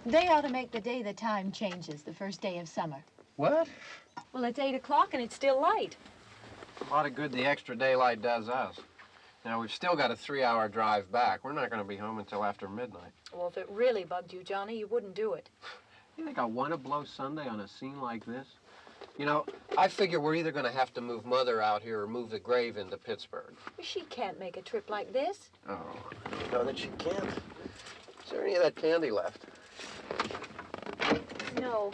They ought to make the day the time changes, the first day of summer. What? Well, it's 8 o'clock and it's still light. A lot of good the extra daylight does us. Now, we've still got a 3-hour drive back. We're not going to be home until after midnight. Well, if it really bugged you, Johnny, you wouldn't do it. You think I want to blow Sunday on a scene like this? You know, I figure we're either going to have to move Mother out here or move the grave into Pittsburgh. She can't make a trip like this. Oh, you know that she can't. Is there any of that candy left? No.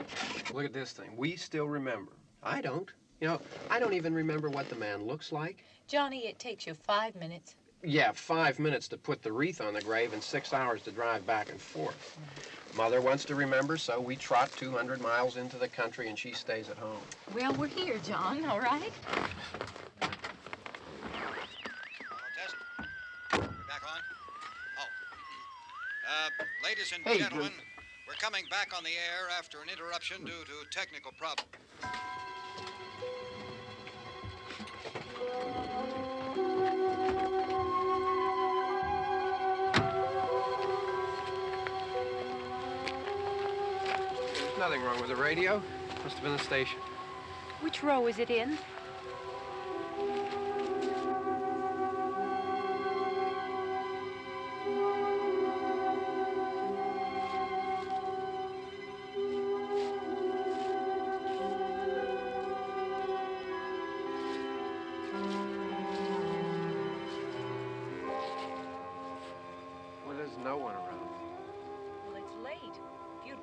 Look at this thing. We still remember. I don't. You know, I don't even remember what the man looks like. Johnny, it takes you 5 minutes. Yeah, 5 minutes to put the wreath on the grave and 6 hours to drive back and forth. Mother wants to remember, so we trot 200 miles into the country and she stays at home. Well, we're here, John, all right? Test. We're back on? Oh. Ladies and gentlemen, we're coming back on the air after an interruption due to technical problems. There's nothing wrong with the radio. Must have been the station. Which row is it in?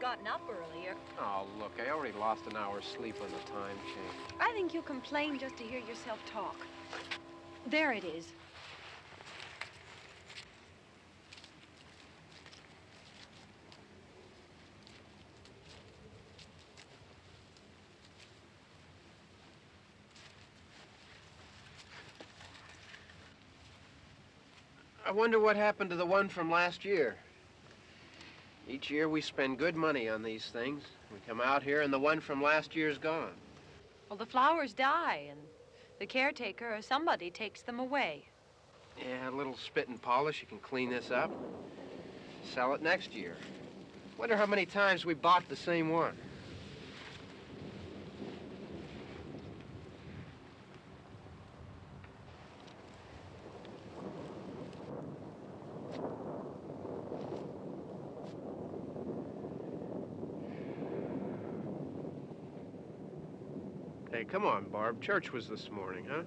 Gotten up earlier. Oh, look, I already lost an hour's sleep on the time change. I think you complain just to hear yourself talk. There it is. I wonder what happened to the one from last year. Each year we spend good money on these things. We come out here and the one from last year's gone. Well, the flowers die and the caretaker or somebody takes them away. Yeah, a little spit and polish, you can clean this up. Sell it next year. Wonder how many times we bought the same one. Hey, come on, Barb. Church was this morning, huh?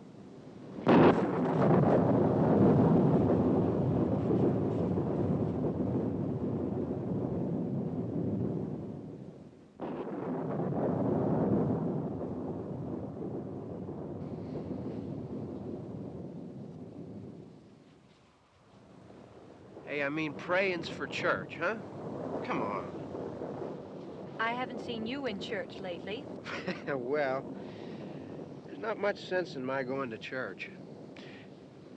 Hey, I mean, praying's for church, huh? Come on. I haven't seen you in church lately. Well, there's not much sense in my going to church.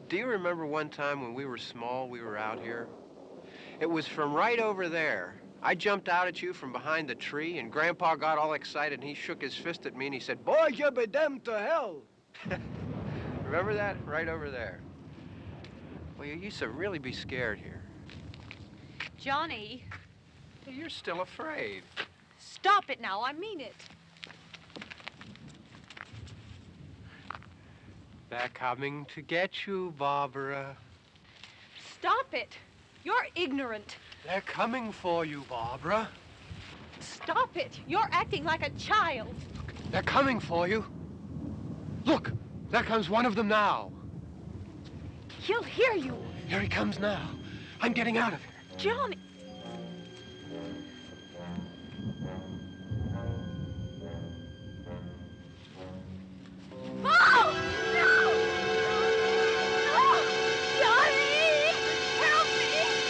Do you remember one time when we were small, we were out here? It was from right over there. I jumped out at you from behind the tree, and Grandpa got all excited, and he shook his fist at me, and he said, "Boy, you be damned to hell." Remember that? Right over there. Well, you used to really be scared here. Johnny, You're still afraid. stop it now. I mean it. They're coming to get you, Barbara. Stop it. You're ignorant. They're coming for you, Barbara. Stop it. You're acting like a child. They're coming for you. Look, there comes one of them now. He'll hear you. Here he comes now. I'm getting out of here. Johnny. Oh! No! No! Johnny! Help me!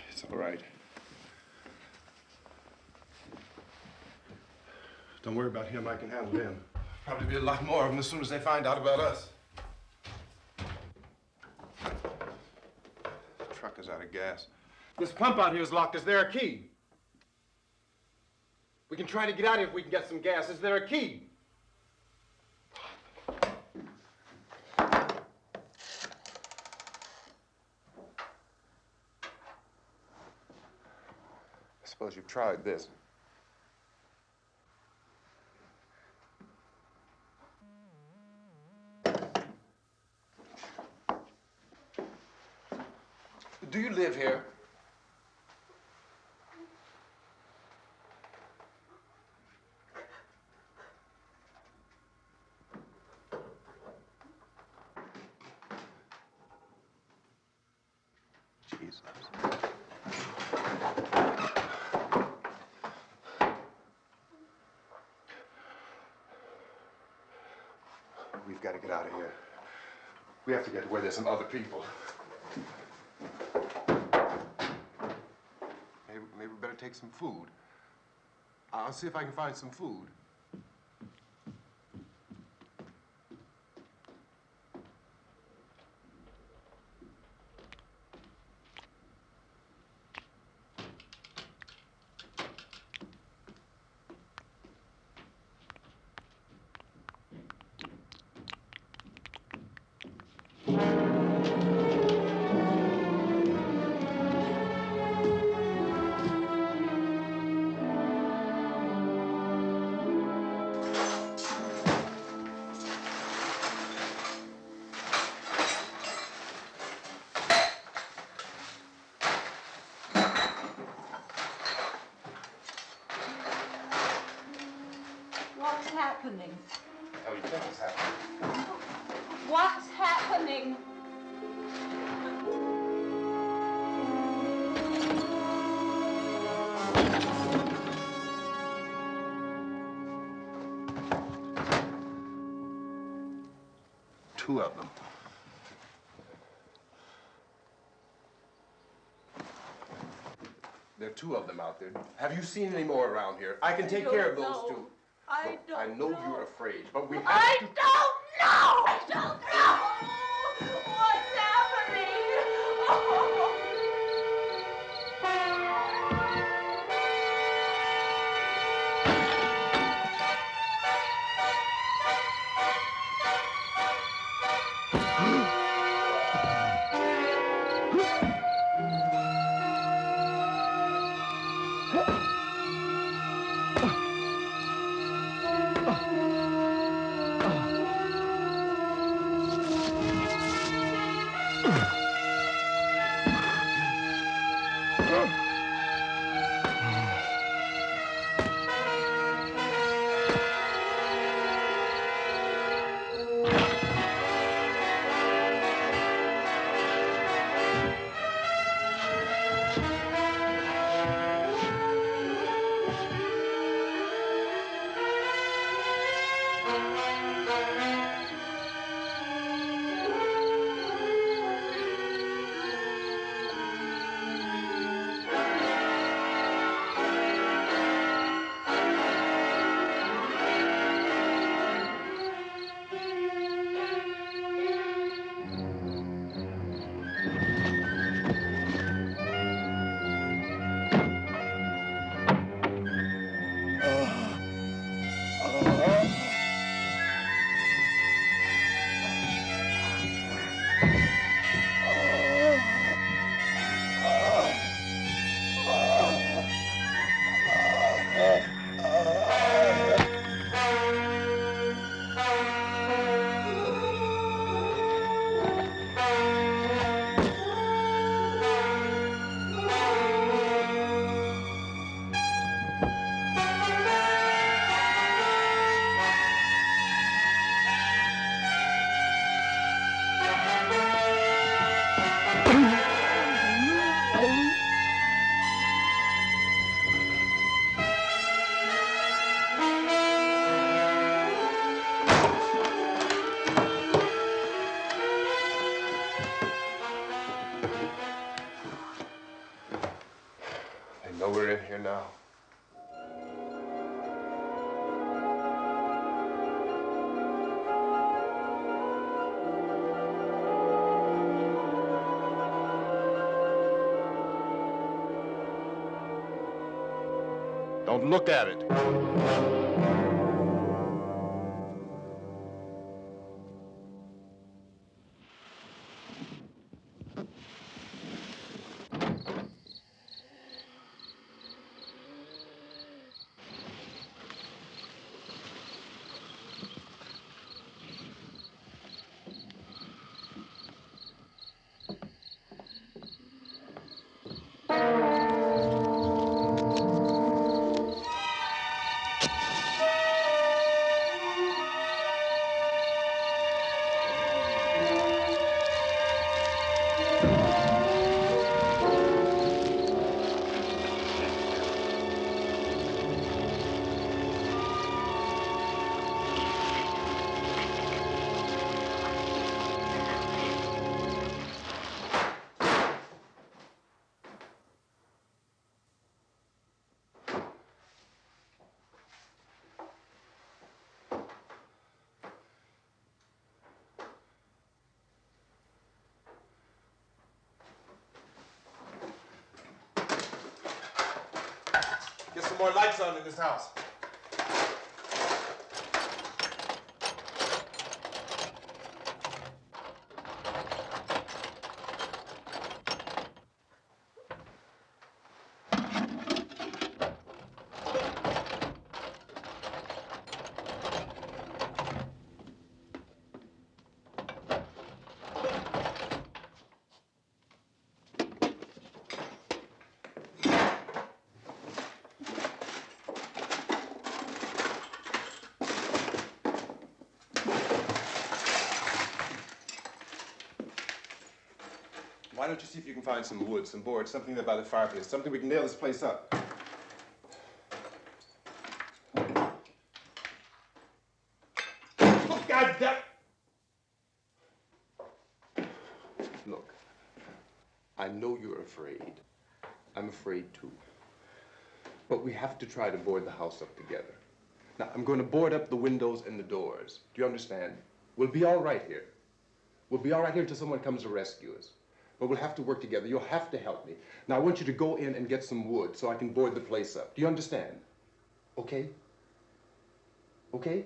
It's all right. Don't worry about him. I can handle him. Probably be a lot more of them as soon as they find out about us. The truck is out of gas. This pump out here is locked. Is there a key? We can try to get out of here if we can get some gas. Is there a key? I suppose you've tried this. Do you live here? Jesus. We've got to get out of here. We have to get to where there's some other people. Maybe we better take some food. I'll see if I can find some food. What's happening? What the hell do you think is happening? What's happening? Two of them. There are two of them out there. Have you seen any more around here? I can take care of those two. I don't I know you're afraid, but we have I to... don't know! I don't know! What's happening? Oh. Don't look at it. Get some more lights on in this house. Why don't you see if you can find some wood, some board, something there by the fireplace, something we can nail this place up. Oh, God damn! Look, I know you're afraid. I'm afraid too. But we have to try to board the house up together. Now, I'm going to board up the windows and the doors. Do you understand? We'll be all right here. We'll be all right here until someone comes to rescue us. But we'll have to work together. You'll have to help me. Now, I want you to go in and get some wood so I can board the place up. Do you understand? Okay? Okay?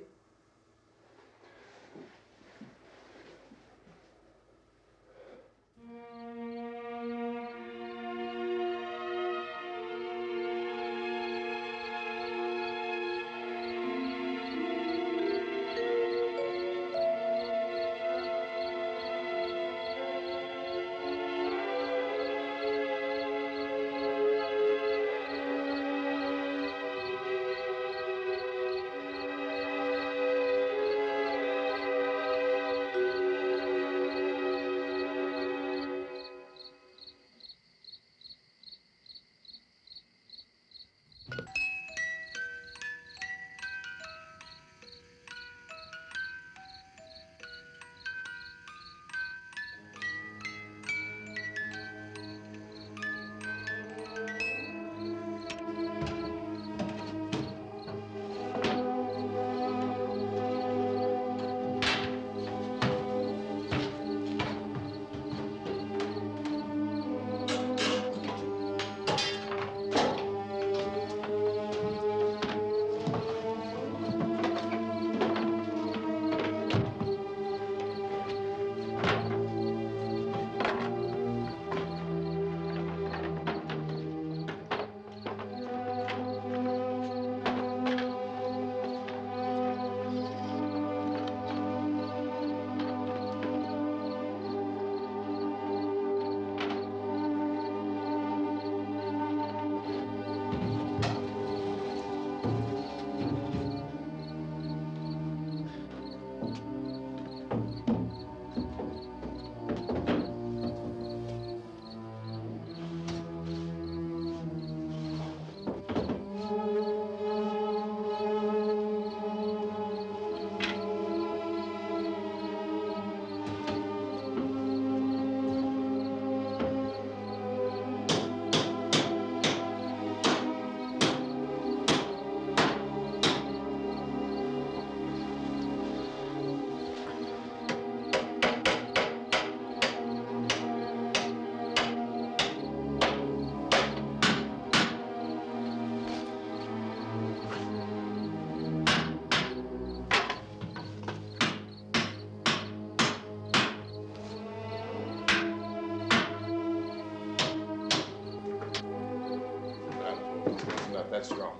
that strong.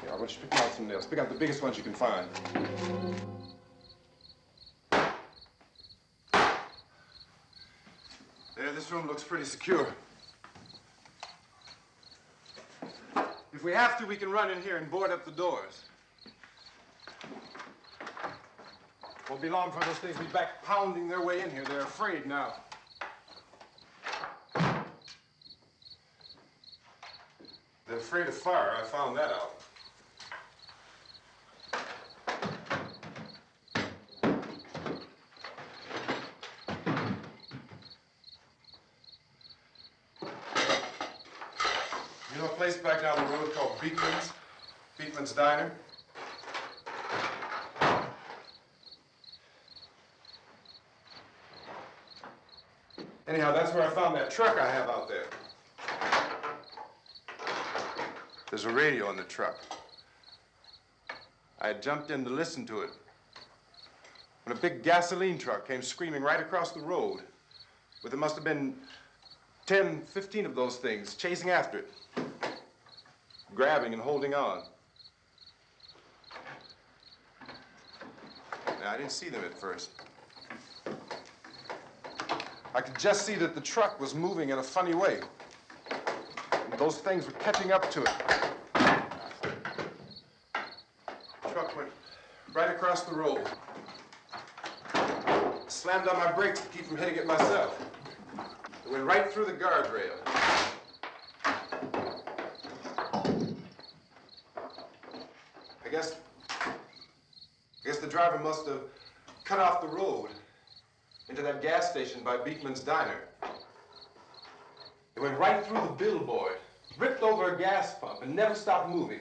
Here, I want you to pick out some nails. Pick out the biggest ones you can find. There, this room looks pretty secure. If we have to, we can run in here and board up the doors. Won't be long before those things be back pounding their way in here. They're afraid now. They're afraid of fire. I found that out. You know a place back down the road called Beekman's Diner? Anyhow, that's where I found that truck I have out there. There's a radio in the truck. I had jumped in to listen to it when a big gasoline truck came screaming right across the road. But there must have been 10, 15 of those things chasing after it, grabbing and holding on. Now, I didn't see them at first. I could just see that the truck was moving in a funny way. And those things were catching up to it. The truck went right across the road. Slammed on my brakes to keep from hitting it myself. It went right through the guardrail. I guess the driver must have cut off the road into that gas station by Beekman's Diner. It went right through the billboard, ripped over a gas pump, and never stopped moving.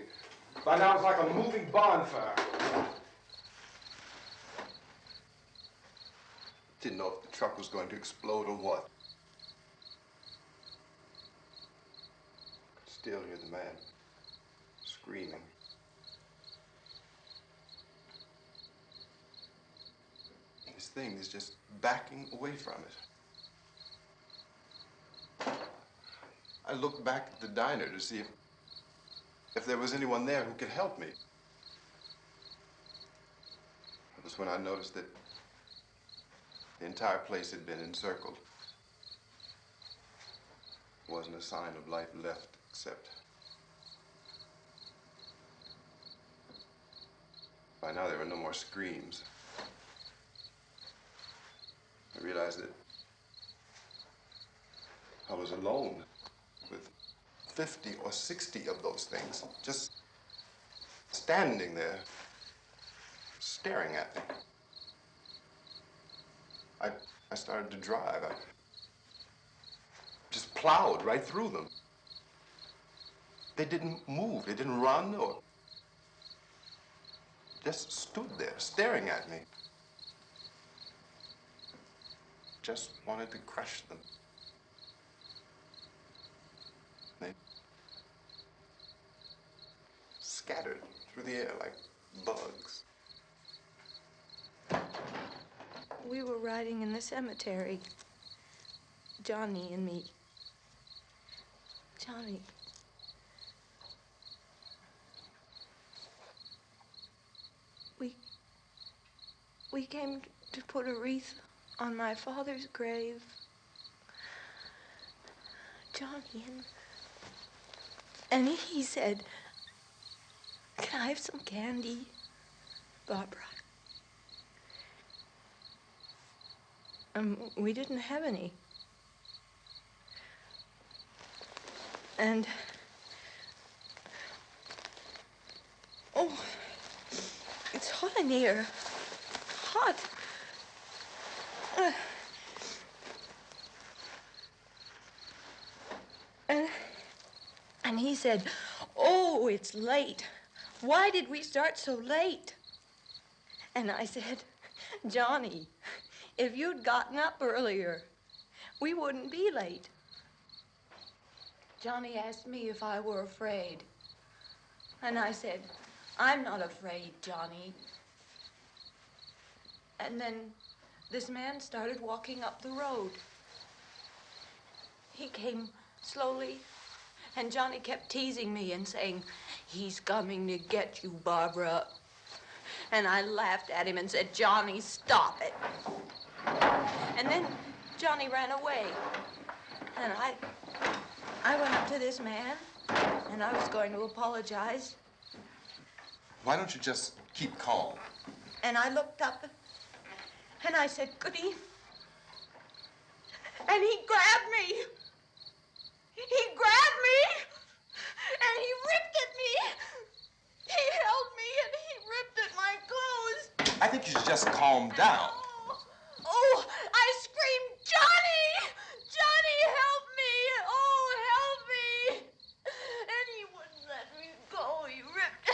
By now, it's like a moving bonfire. Didn't know if the truck was going to explode or what. Could still hear the man screaming. This thing is just backing away from it. I looked back at the diner to see if there was anyone there who could help me. It was when I noticed that the entire place had been encircled. There wasn't a sign of life left except by now there were no more screams. I realized that I was alone with 50 or 60 of those things, just standing there, staring at me. I started to drive. I just plowed right through them. They didn't move, they didn't run or just stood there, staring at me. Just wanted to crush them. They scattered through the air like bugs. We were riding in the cemetery, Johnny and me. Johnny. We came to put a wreath on my father's grave. Johnny, and he said, "Can I have some candy, Barbara?" We didn't have any. And, oh, it's hot in here. Hot. And he said, "Oh, it's late. Why did we start so late?" And I said, "Johnny, if you'd gotten up earlier, we wouldn't be late." Johnny asked me if I were afraid. And I said, "I'm not afraid, Johnny." And then this man started walking up the road. He came slowly And Johnny kept teasing me and saying, "He's coming to get you, Barbara." And I laughed at him and said, "Johnny, stop it." And then Johnny ran away. And I went up to this man, and I was going to apologize. Why don't you just keep calm? And I looked up, and I said, "Goody." And he grabbed me. He grabbed me, and he ripped at me. He held me, and he ripped at my clothes. I think you should just calm down. Oh, I screamed, "Johnny! Johnny, help me! Oh, help me!" And he wouldn't let me go. He ripped.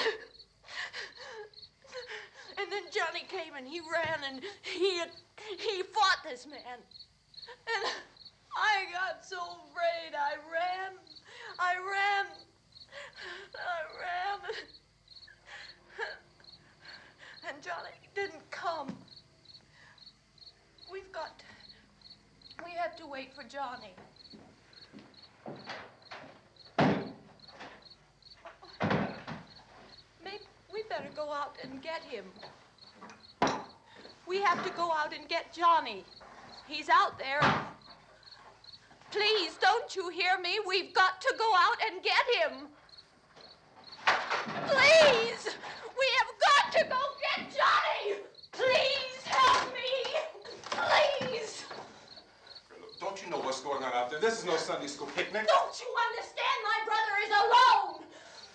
And then Johnny came, and he ran, and he fought this man. And I got so afraid. I ran. And Johnny didn't come. We have to wait for Johnny. Maybe we better go out and get him. We have to go out and get Johnny. He's out there. Please, don't you hear me? We've got to go out and get him. Please! We have got to go get Johnny! Please help me! Please! Look, don't you know what's going on out there? This is no Sunday school picnic. Don't you understand? My brother is alone!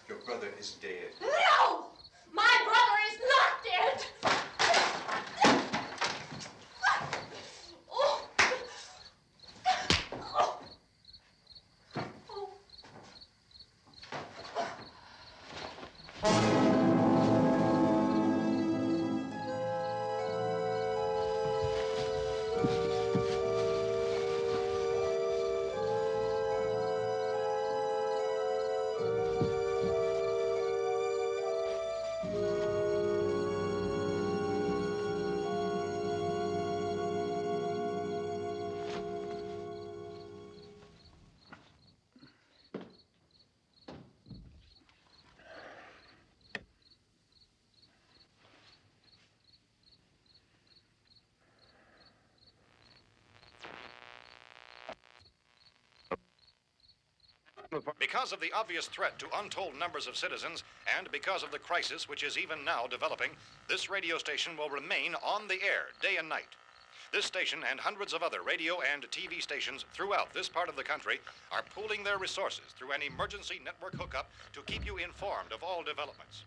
Your brother is dead. No! My brother is not dead! Oh. Oh. Because of the obvious threat to untold numbers of citizens, and because of the crisis which is even now developing, this radio station will remain on the air day and night. This station and hundreds of other radio and TV stations throughout this part of the country are pooling their resources through an emergency network hookup to keep you informed of all developments.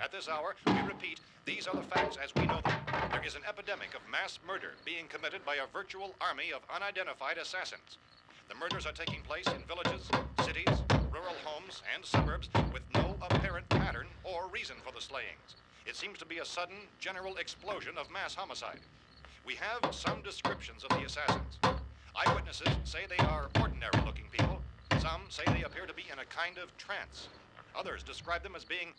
At this hour, we repeat, these are the facts as we know them. There is an epidemic of mass murder being committed by a virtual army of unidentified assassins. The murders are taking place in villages, cities, rural homes, and suburbs with no apparent pattern or reason for the slayings. It seems to be a sudden, general explosion of mass homicide. We have some descriptions of the assassins. Eyewitnesses say they are ordinary-looking people. Some say they appear to be in a kind of trance. Others describe them as being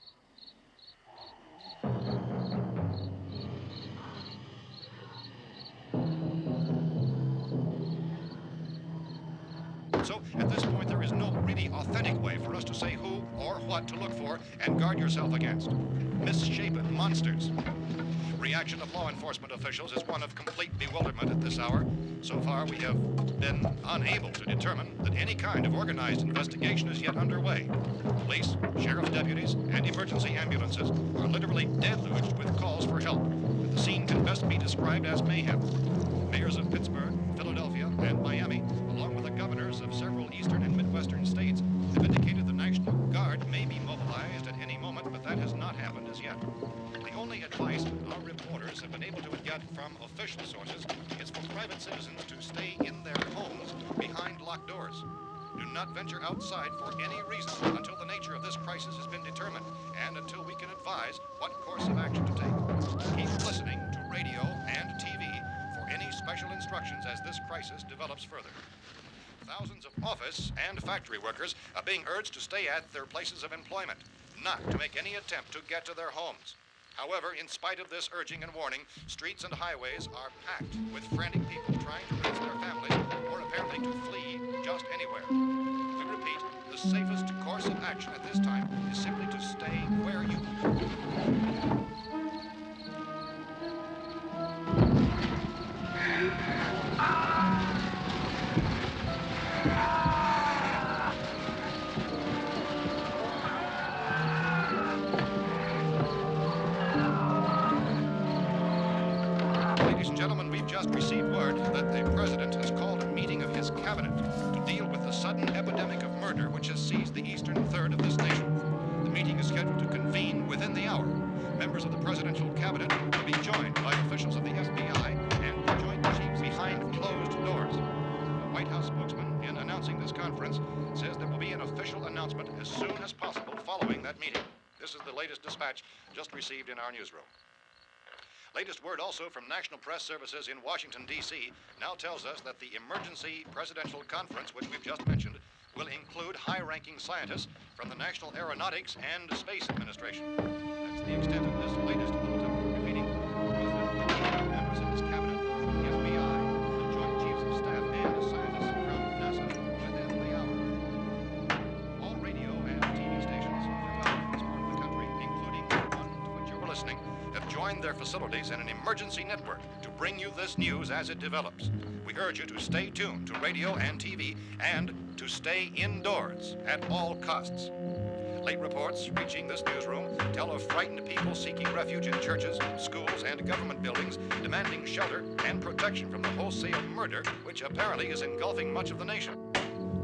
So, at this point, there is no really authentic way for us to say who or what to look for and guard yourself against. Misshapen monsters. Reaction of law enforcement officials is one of complete bewilderment at this hour. So far, we have been unable to determine that any kind of organized investigation is yet underway. Police, sheriff's deputies, and emergency ambulances are literally deluged with calls for help. The scene can best be described as mayhem. Mayors of Pittsburgh, Philadelphia, and Miami, along with the governors of several eastern and midwestern states, have indicated the National Guard may be mobilized at any moment, but that has not happened as yet. The only advice our reporters have been able to get from official sources is for private citizens to stay in their homes behind locked doors. Do not venture outside for any reason until the nature of this crisis has been determined and until we can advise what course of action to take. Keep listening to radio and TV for any special instructions as this crisis develops further. Thousands of office and factory workers are being urged to stay at their places of employment, not to make any attempt to get to their homes. However, in spite of this urging and warning, streets and highways are packed with frantic people trying to raise their families or apparently to flee just anywhere. We repeat, the safest course of action at this time is simply to stay where you Ladies and gentlemen, we've just received word that the president has called a meeting of his cabinet to deal with the sudden epidemic of murder which has seized the eastern third of this nation. The meeting is scheduled to convene within the hour. Members of the presidential cabinet will be joined by officials of the FBI and the Joint Chiefs behind closed doors. The White House spokesman, in announcing this conference, says there will be an official announcement as soon as possible following that meeting. This is the latest dispatch just received in our newsroom. Latest word also from National Press Services in Washington, D.C. now tells us that the emergency presidential conference, which we've just mentioned, will include high-ranking scientists from the National Aeronautics and Space Administration. That's the extent of this latest bulletin. Repeating, the President, members of his cabinet, the FBI, the Joint Chiefs of Staff, and scientists from NASA within the hour. All radio and TV stations throughout this part of the country, including the one to which you were listening, have joined their facilities in an emergency network to bring you this news as it develops. We urge you to stay tuned to radio and TV and to stay indoors at all costs. Late reports reaching this newsroom tell of frightened people seeking refuge in churches, schools, and government buildings, demanding shelter and protection from the wholesale murder which apparently is engulfing much of the nation.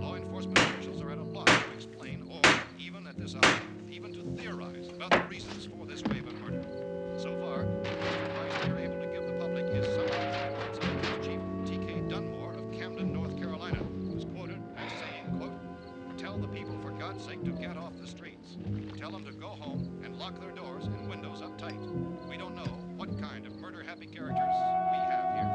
Law enforcement officials are at a loss to explain or, even at this hour, even to theorize about the reasons for this wave of murder. So far, the best advice we are able to give the public is some of the words of Police Chief T.K. Dunmore of Camden, North Carolina, who's quoted as saying, quote, "Tell the people for God's sake to get off the streets. Tell them to go home and lock their doors and windows up tight. We don't know what kind of murder-happy characters we have here."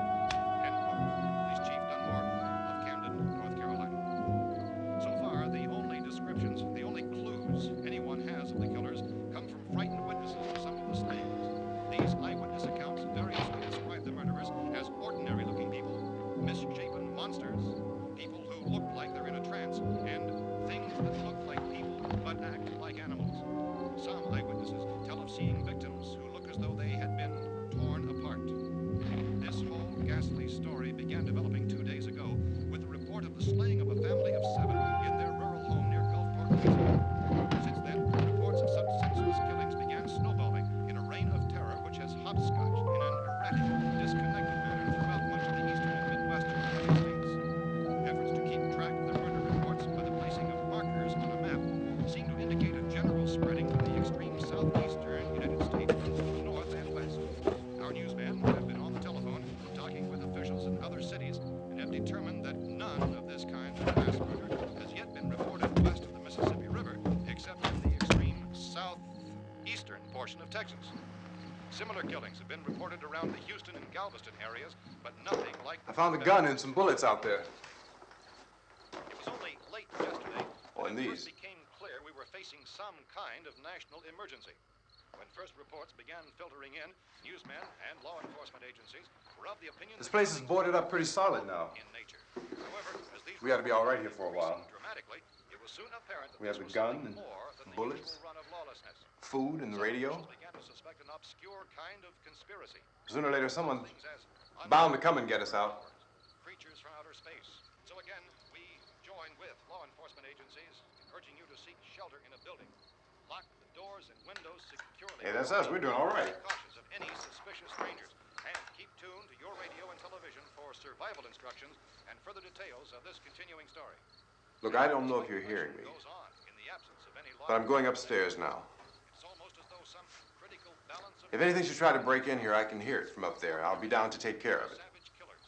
End quote. Police Chief Dunmore of Camden, North Carolina. So far, the only descriptions, the only clues anyone has of the killers come from frightened witnesses of some of the slayings. These eyewitness accounts variously describe the murderers as ordinary-looking people, misshapen monsters, people who look like they're in a trance, and things that look like people but act like animals. Some eyewitnesses tell of seeing victims who look as though they had been torn apart. This whole ghastly story began developing 2 days ago with the report of the slaying of a family of 7 in their rural home near Gulfport, Louisiana. Since then, reports of such senseless killings began snowballing in a reign of terror which has hopscotched in an erratic, disconnected manner throughout much of the eastern and midwestern United States. Efforts to keep track of the murder reports by the placing of markers on a map seem to indicate a general spreading from the extreme southeastern United States to the north and west. Our newsmen have been on the telephone talking with officials in other cities and have determined that none of this kind of mass murder has yet been reported west of the Mississippi River, except in the extreme southeastern portion of Texas. Similar killings have been reported around the Houston and Galveston areas, but nothing like I found a gun and some bullets out there. It was only late yesterday Oh, when and it these. first became clear we were facing some kind of national emergency. When first reports began filtering in, newsmen and law enforcement agencies were of the opinion This that place is killings boarded were up pretty solid now. in nature. However, as these We ought to be all right reports here for a began while. increasing dramatically, it was soon apparent that We have this the was gun something and more than the bullets. usual run of lawlessness. Food and the Some radio. officials began to suspect an obscure kind of conspiracy. Sooner or later, someone's Things as bound to come and get us out. creatures from outer space. So again, we join with law enforcement agencies in urging you to seek shelter in a building. Lock the doors and windows securely. Hey, that's us. We're doing all right. Be cautious of any suspicious strangers. And keep tuned to your radio and television for survival instructions and further details of this continuing story. Look, I don't know if you're hearing me, Goes on in the absence of any law but I'm going upstairs now. It's almost as though some critical balance of If anything should try to break in here, I can hear it from up there. I'll be down to take care of it. savage killers.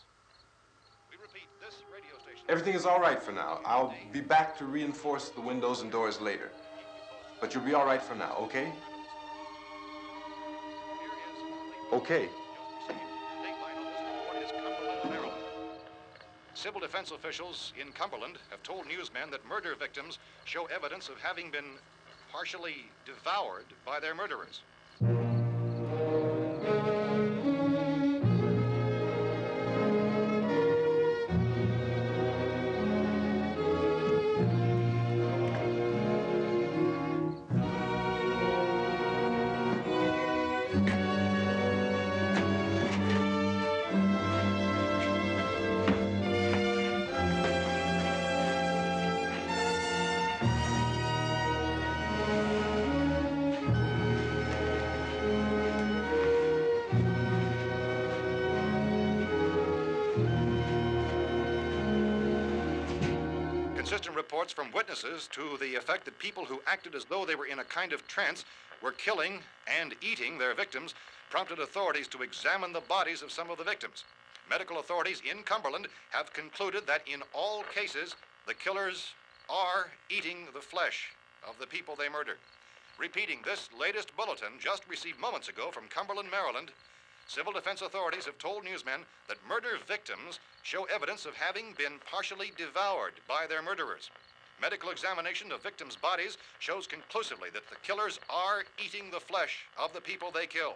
We repeat, this radio station. Everything is all right for now. I'll be back to reinforce the windows and doors later. But you'll be all right for now, okay? Okay. Civil defense officials in Cumberland have told newsmen that murder victims show evidence of having been partially devoured by their murderers. Consistent reports from witnesses to the effect that people who acted as though they were in a kind of trance were killing and eating their victims prompted authorities to examine the bodies of some of the victims. Medical authorities in Cumberland have concluded that in all cases, the killers are eating the flesh of the people they murdered. Repeating this latest bulletin just received moments ago from Cumberland, Maryland, civil defense authorities have told newsmen that murder victims show evidence of having been partially devoured by their murderers. Medical examination of victims' bodies shows conclusively that the killers are eating the flesh of the people they kill.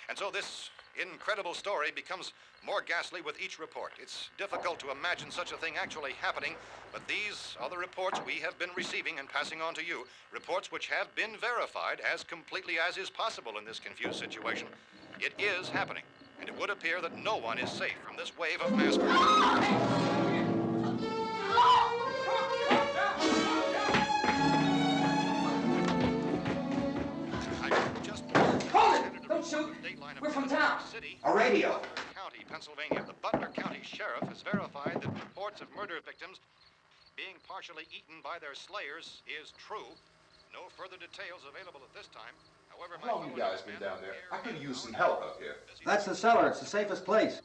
And so this incredible story becomes more ghastly with each report. It's difficult to imagine such a thing actually happening, but these are the reports we have been receiving and passing on to you, reports which have been verified as completely as is possible in this confused situation. It is happening, and it would appear that no one is safe from this wave of mass murder. Don't shoot! We're from town. A radio. County, Pennsylvania. The Butler County Sheriff has verified that reports of murder victims being partially eaten by their slayers is true. No further details available at this time. However, How long you guys been down there? I could use some help up here. That's the cellar. It's the safest place.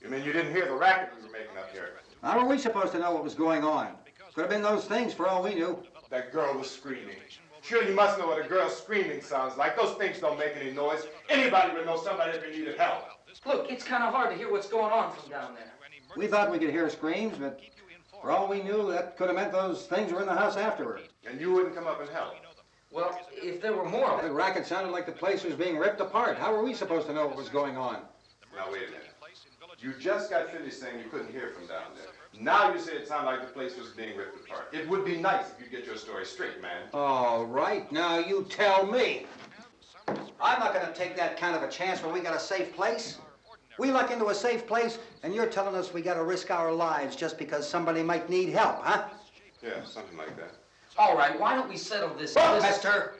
You mean you didn't hear the racket we were making up here? How were we supposed to know what was going on? Could have been those things for all we knew. That girl was screaming. Sure, you must know what a girl screaming sounds like. Those things don't make any noise. Anybody would know somebody ever needed help. Look, it's kind of hard to hear what's going on from down there. We thought we could hear screams, but for all we knew, that could have meant those things were in the house afterward. And you wouldn't come up and help? Well, if there were more of The it. racket sounded like the place was being ripped apart. How were we supposed to know what was going on? Now, wait a minute. You just got finished saying you couldn't hear from down there. Now you say it sounded like the place was being ripped apart. It would be nice if you get your story straight, man. All right, now you tell me. I'm not going to take that kind of a chance when we got a safe place. We luck into a safe place, and you're telling us we got to risk our lives just because somebody might need help, huh? Yeah, something like that. All right, why don't we settle this? Look, mister,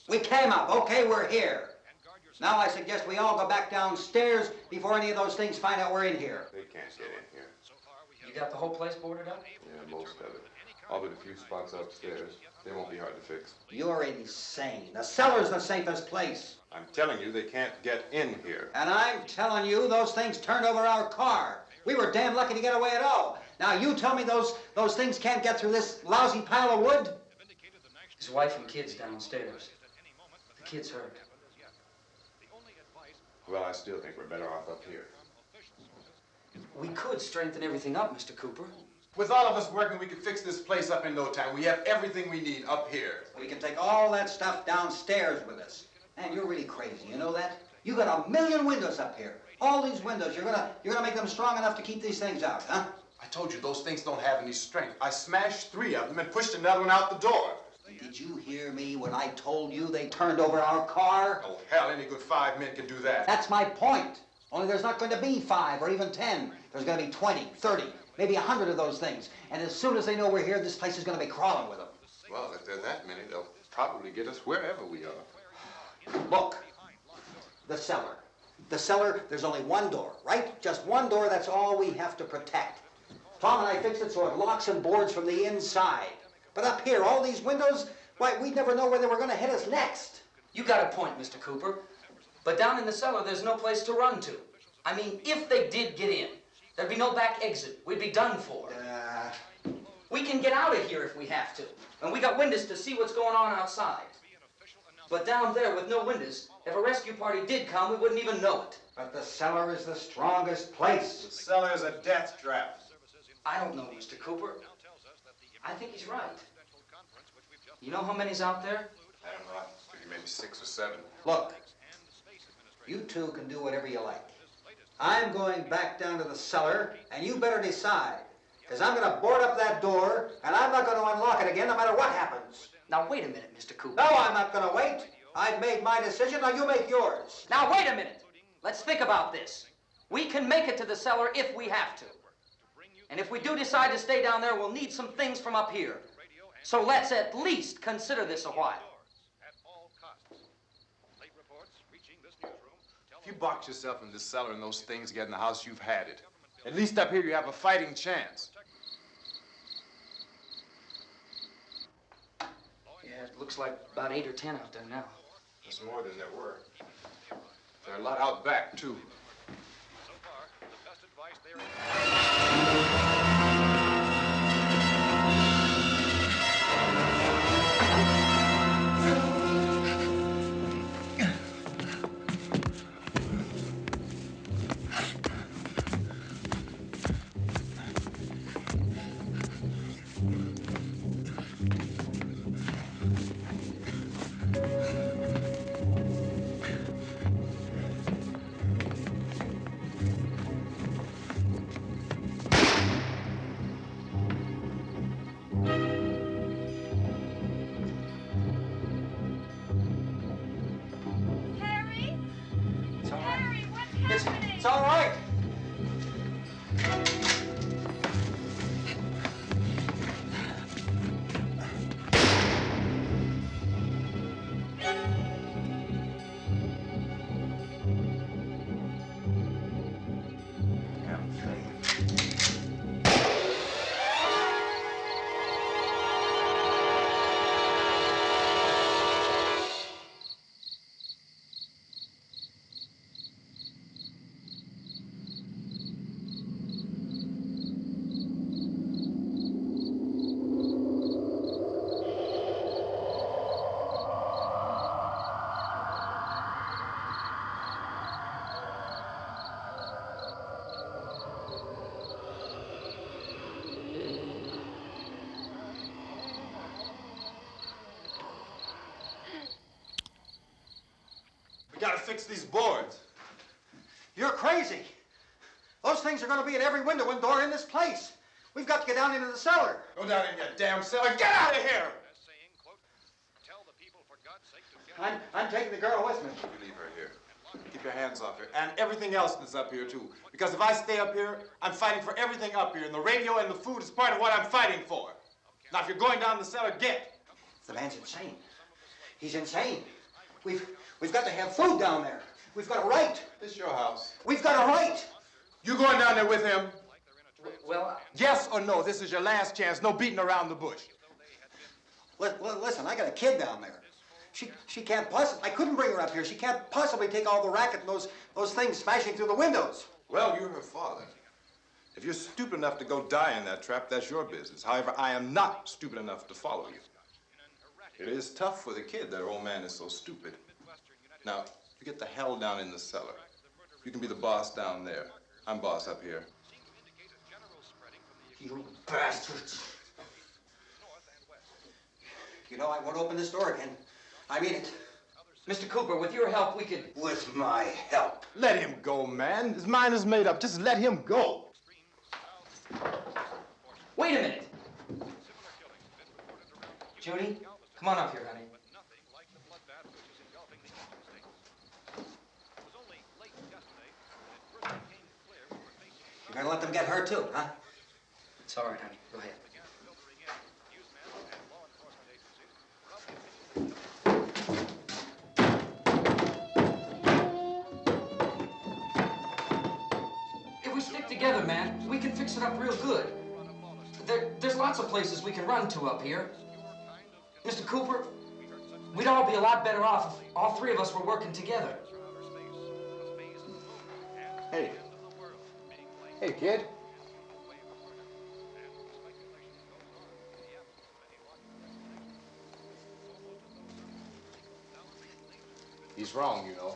we came up. Okay, we're here. Now I suggest we all go back downstairs before any of those things find out we're in here. They can't get in here. You got the whole place boarded up? Yeah, most of it. All but a few spots upstairs. They won't be hard to fix. You're insane. The cellar's the safest place. I'm telling you, they can't get in here. And I'm telling you, those things turned over our car. We were damn lucky to get away at all. Now you tell me those things can't get through this lousy pile of wood? His wife and kids downstairs. The kid's hurt. Well, I still think we're better off up here. We could strengthen everything up, Mr. Cooper. With all of us working, we could fix this place up in no time. We have everything we need up here. We can take all that stuff downstairs with us. Man, you're really crazy, you know that? You got 1 million windows up here. All these windows, you're gonna make them strong enough to keep these things out, huh? I told you, those things don't have any strength. I smashed 3 of them and pushed another one out the door. Did you hear me when I told you they turned over our car? Oh, hell, any good 5 men can do that. That's my point. Only there's not going to be 5 or even 10. There's going to be 20, 30, maybe 100 of those things. And as soon as they know we're here, this place is going to be crawling with them. Well, if there are that many, they'll probably get us wherever we are. Look, the cellar. The cellar, there's only one door, right? Just one door, that's all we have to protect. Tom and I fixed it so it locks and boards from the inside. But up here, all these windows, why, we'd never know where they were going to hit us next. You got a point, Mr. Cooper. But down in the cellar, there's no place to run to. I mean, if they did get in, there'd be no back exit. We'd be done for. We can get out of here if we have to. And we got windows to see what's going on outside. But down there with no windows, if a rescue party did come, we wouldn't even know it. But the cellar is the strongest place. The cellar is a death trap. I don't know, Mr. Cooper. I think he's right. You know how many's out there? I don't know. I figure maybe 6 or 7. Look, you two can do whatever you like. I'm going back down to the cellar, and you better decide. Because I'm going to board up that door, and I'm not going to unlock it again no matter what happens. Now, wait a minute, Mr. Cooper. No, I'm not going to wait. I've made my decision, now you make yours. Now, wait a minute. Let's think about this. We can make it to the cellar if we have to. And if we do decide to stay down there, we'll need some things from up here. So let's at least consider this a while. If you box yourself in this cellar and those things get in the house, you've had it. At least up here you have a fighting chance. Looks like about 8 or 10 out there now. There's more than there were. There are a lot out back, too. So far, the best advice there is. Harry? It's all right. Harry, what's happening? It's all right. Damn thing. We gotta fix these boards. You're crazy. Those things are going to be in every window and door in this place. We've got to get down into the cellar. Go down in your damn cellar. Get out of here! As saying, quote, tell the people for God's sake to get I'm taking the girl with me. You leave her here. Keep your hands off her. And everything else that's up here, too. Because if I stay up here, I'm fighting for everything up here. And the radio and the food is part of what I'm fighting for. Now, if you're going down the cellar, get. The man's insane. He's insane. We've got to have food down there. We've got a right. This is your house. We've got a right. You going down there with him? Well, Yes or no? This is your last chance. No beating around the bush. Listen, I got a kid down there. She can't possibly. I couldn't bring her up here. She can't possibly take all the racket and those things smashing through the windows. Well, you're her father. If you're stupid enough to go die in that trap, that's your business. However, I am not stupid enough to follow you. It is tough for the kid that old man is so stupid. Now, you get the hell down in the cellar. You can be the boss down there. I'm boss up here. You bastards. You know, I won't open this door again. I mean it. Mr. Cooper, with your help, we could... With my help. Let him go, man. His mind is made up. Just let him go. Wait a minute. Judy, come on up here, honey. You're gonna let them get hurt too, huh? It's all right, honey. Go ahead. If we stick together, man, we can fix it up real good. There's lots of places we can run to up here. Mr. Cooper, we'd all be a lot better off if all three of us were working together. Hey. Hey, kid. He's wrong, you know.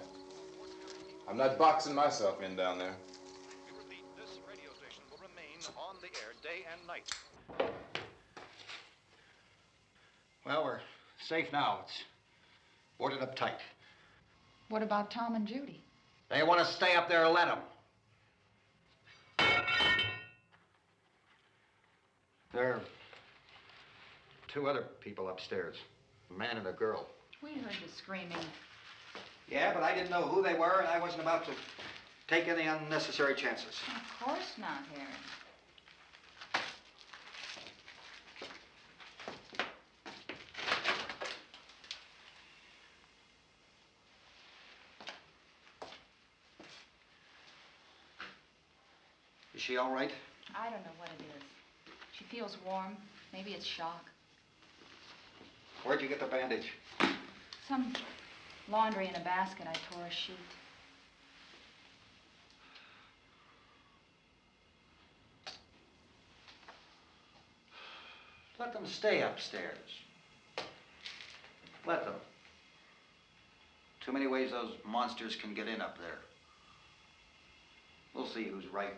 I'm not boxing myself in down there. We repeat, this radio station will remain on the air day and night. Well, we're safe now. It's boarded up tight. What about Tom and Judy? They want to stay up there, let them. There are two other people upstairs, a man and a girl. We heard you screaming. Yeah, but I didn't know who they were, and I wasn't about to take any unnecessary chances. Of course not, Harry. Is she all right? I don't know what it is. She feels warm. Maybe it's shock. Where'd you get the bandage? Some laundry in a basket. I tore a sheet. Let them stay upstairs. Let them. Too many ways those monsters can get in up there. We'll see who's right.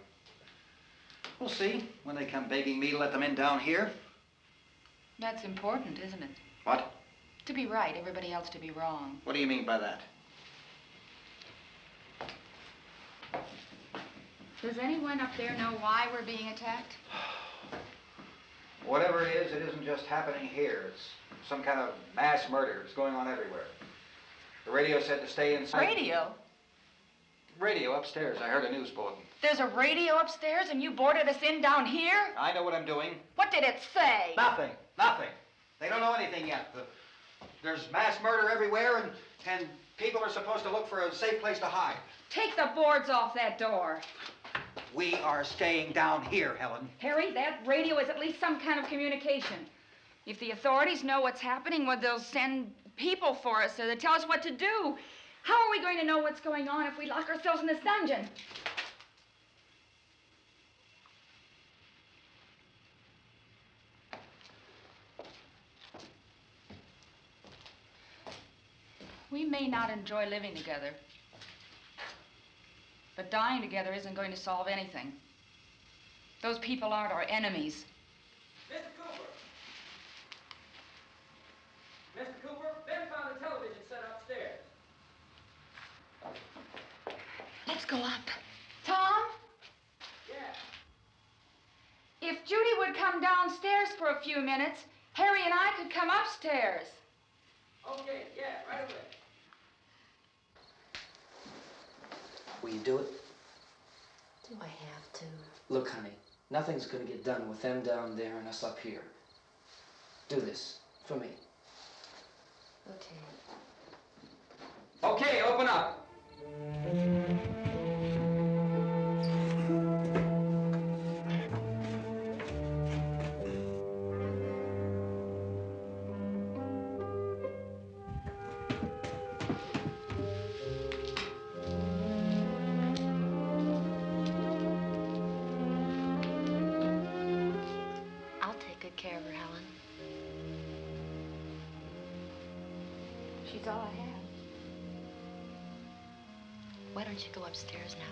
We'll see when they come begging me to let them in down here. That's important, isn't it? What? To be right, everybody else to be wrong. What do you mean by that? Does anyone up there know why we're being attacked? Whatever it isn't just happening here. It's some kind of mass murder. It's going on everywhere. The radio said to stay inside. Radio? Radio upstairs. I heard a news bulletin. There's a radio upstairs and you boarded us in down here? I know what I'm doing. What did it say? Nothing. Nothing. They don't know anything yet. There's mass murder everywhere, and people are supposed to look for a safe place to hide. Take the boards off that door. We are staying down here, Helen. Harry, that radio is at least some kind of communication. If the authorities know what's happening, well, they'll send people for us so they'll tell us what to do. How are we going to know what's going on if we lock ourselves in this dungeon? We may not enjoy living together, but dying together isn't going to solve anything. Those people aren't our enemies. Mr. Cooper! Mr. Cooper, Ben found the television set upstairs. Let's go up. Tom? Yeah. If Judy would come downstairs for a few minutes, Harry and I could come upstairs. Okay, yeah, right away. Will you do it? Do I have to? Look, honey, nothing's gonna get done with them down there and us up here. Do this for me. Okay. Okay, open up. I'll take good care of her, Helen. She's all I have. Why don't you go upstairs now?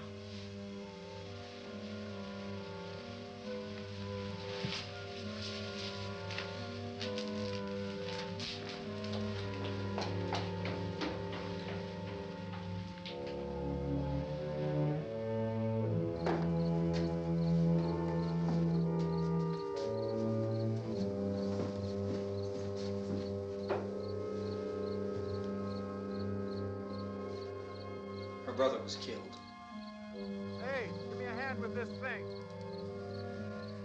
Her brother was killed. Hey, give me a hand with this thing.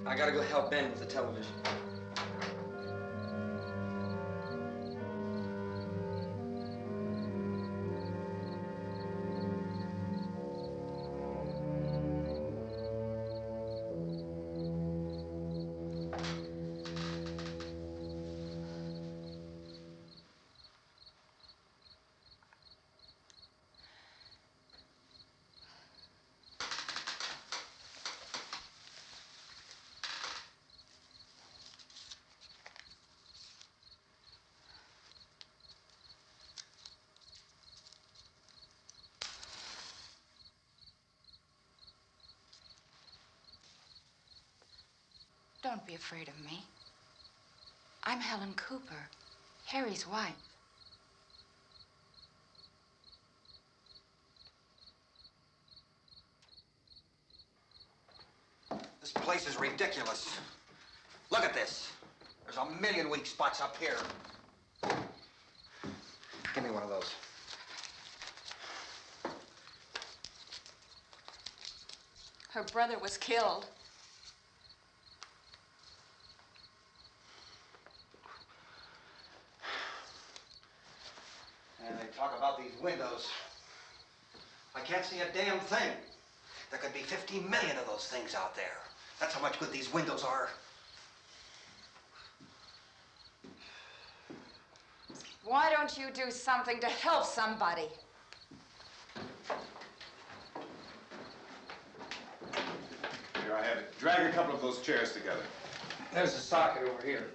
I gotta go help Ben with the television. Don't be afraid of me. I'm Helen Cooper, Harry's wife. This place is ridiculous. Look at this. There's a million weak spots up here. Give me one of those. Her brother was killed. And they talk about these windows. I can't see a damn thing. There could be 50 million of those things out there. That's how much good these windows are. Why don't you do something to help somebody? Here, I have it. Drag a couple of those chairs together. There's a socket over here.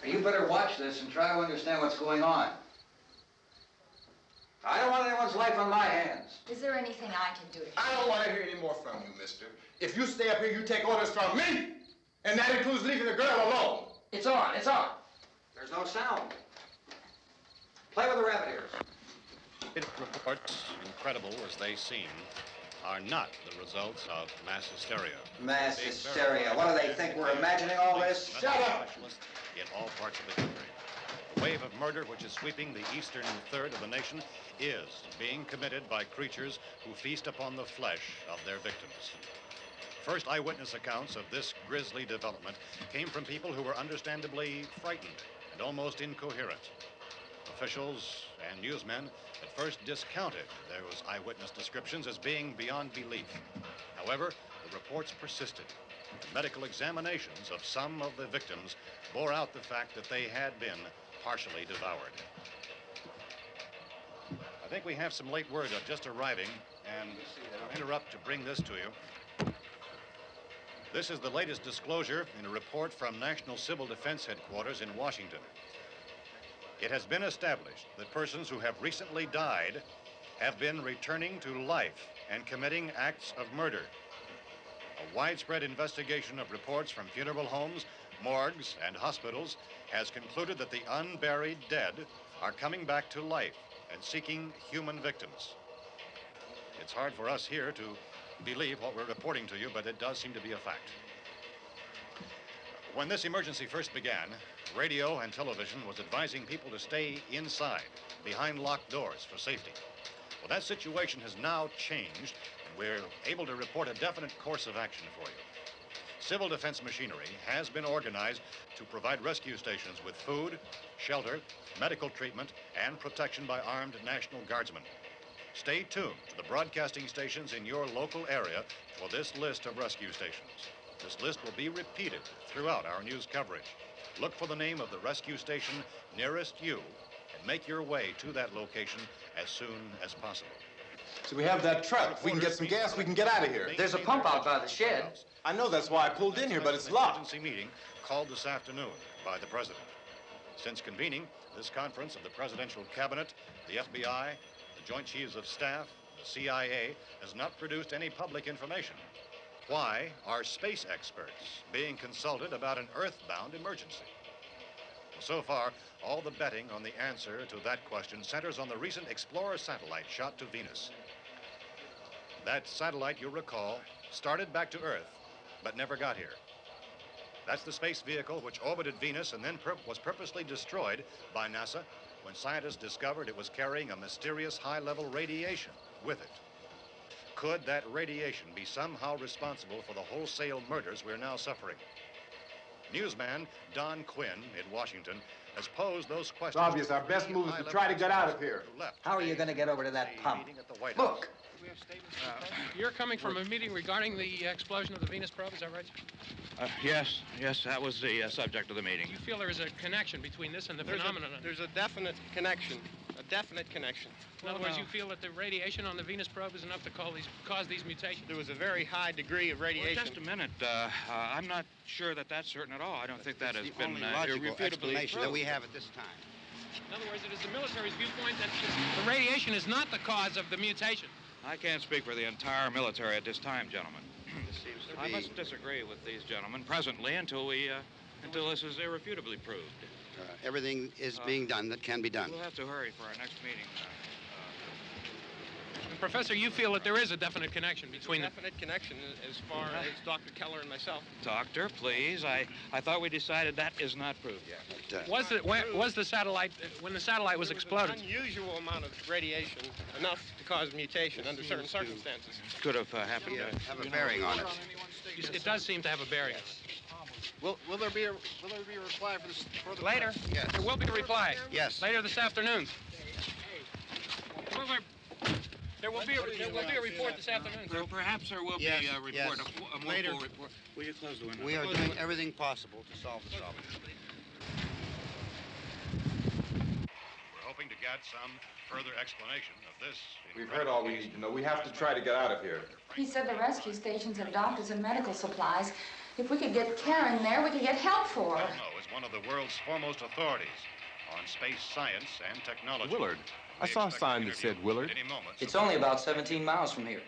You better watch this and try to understand what's going on. I don't want anyone's life on my hands. Is there anything I can do to I don't want to hear any more from you, mister. If you stay up here, you take orders from me. And that includes leaving the girl alone. It's on, it's on. There's no sound. Play with the rabbit ears. Reports, incredible as they seem, are not the results of mass hysteria. Mass hysteria. What do they think? We're imagining all this? Shut up! In all parts of the country. The wave of murder which is sweeping the eastern third of the nation is being committed by creatures who feast upon the flesh of their victims. First eyewitness accounts of this grisly development came from people who were understandably frightened and almost incoherent. Officials and newsmen at first discounted those eyewitness descriptions as being beyond belief. However, the reports persisted. The medical examinations of some of the victims bore out the fact that they had been partially devoured. I think we have some late word just arriving, and I'll interrupt to bring this to you. This is the latest disclosure in a report from National Civil Defense Headquarters in Washington. It has been established that persons who have recently died have been returning to life and committing acts of murder. A widespread investigation of reports from funeral homes, morgues, and hospitals has concluded that the unburied dead are coming back to life and seeking human victims. It's hard for us here to believe what we're reporting to you, but it does seem to be a fact. When this emergency first began, radio and television was advising people to stay inside, behind locked doors for safety. Well, that situation has now changed, and we're able to report a definite course of action for you. Civil defense machinery has been organized to provide rescue stations with food, shelter, medical treatment, and protection by armed National Guardsmen. Stay tuned to the broadcasting stations in your local area for this list of rescue stations. This list will be repeated throughout our news coverage. Look for the name of the rescue station nearest you and make your way to that location as soon as possible. So we have that truck. If we can get some gas, we can get out of here. There's a pump out by the shed. I know, that's why I pulled in here, but it's locked. Emergency meeting called this afternoon by the president. Since convening this conference of the presidential cabinet, the FBI, the Joint Chiefs of Staff, the CIA has not produced any public information. Why are space experts being consulted about an earthbound emergency? So far, all the betting on the answer to that question centers on the recent Explorer satellite shot to Venus. That satellite, you'll recall, started back to Earth, but never got here. That's the space vehicle which orbited Venus and then was purposely destroyed by NASA when scientists discovered it was carrying a mysterious high-level radiation with it. Could that radiation be somehow responsible for the wholesale murders we're now suffering? Newsman Don Quinn in Washington has posed those questions. It's obvious our best move is to try to get out of here. How are you going to get over to that pump? Look. You're coming from a meeting regarding the explosion of the Venus probe, is that right? Yes, that was the subject of the meeting. You feel there is a connection between this and the phenomenon? There's a definite connection. In other words, you feel that the radiation on the Venus probe is enough to cause these mutations? There was a very high degree of radiation. Well, just a minute. I'm not sure that that's certain at all. I don't think that has been logical explanation that we proved. have at this time. In other words, it is the military's viewpoint that the radiation is not the cause of the mutation. I can't speak for the entire military at this time, gentlemen. This seems to I be... must disagree with these gentlemen presently until this is irrefutably proved. everything is being done that can be done. We'll have to hurry for our next meeting. Professor, you feel that there is a definite connection between them? Definite connection as far as Dr. Keller and myself. Doctor, please. I thought we decided that is not proved yet. Was the satellite, when the satellite was exploded? An unusual amount of radiation, enough to cause mutation under certain circumstances. Could have happened. Have a bearing on it. It does seem to have a bearing. Will there be a reply for this further? Later? Yes. There will be a reply. Yes. Later this afternoon. There will be a report this afternoon, sir. Well, perhaps there will be a report, yes. a more Later. full report. Will you close the window? We are doing everything possible to solve the problem. We're hoping to get some further explanation of this. We've heard all we need to know. We have to try to get out of here. He said the rescue stations have doctors and medical supplies. If we could get Karen there, we could get help for her. Elmo is one of the world's foremost authorities on space science and technology. Willard. I saw a sign that said Willard. It's only about 17 miles from here.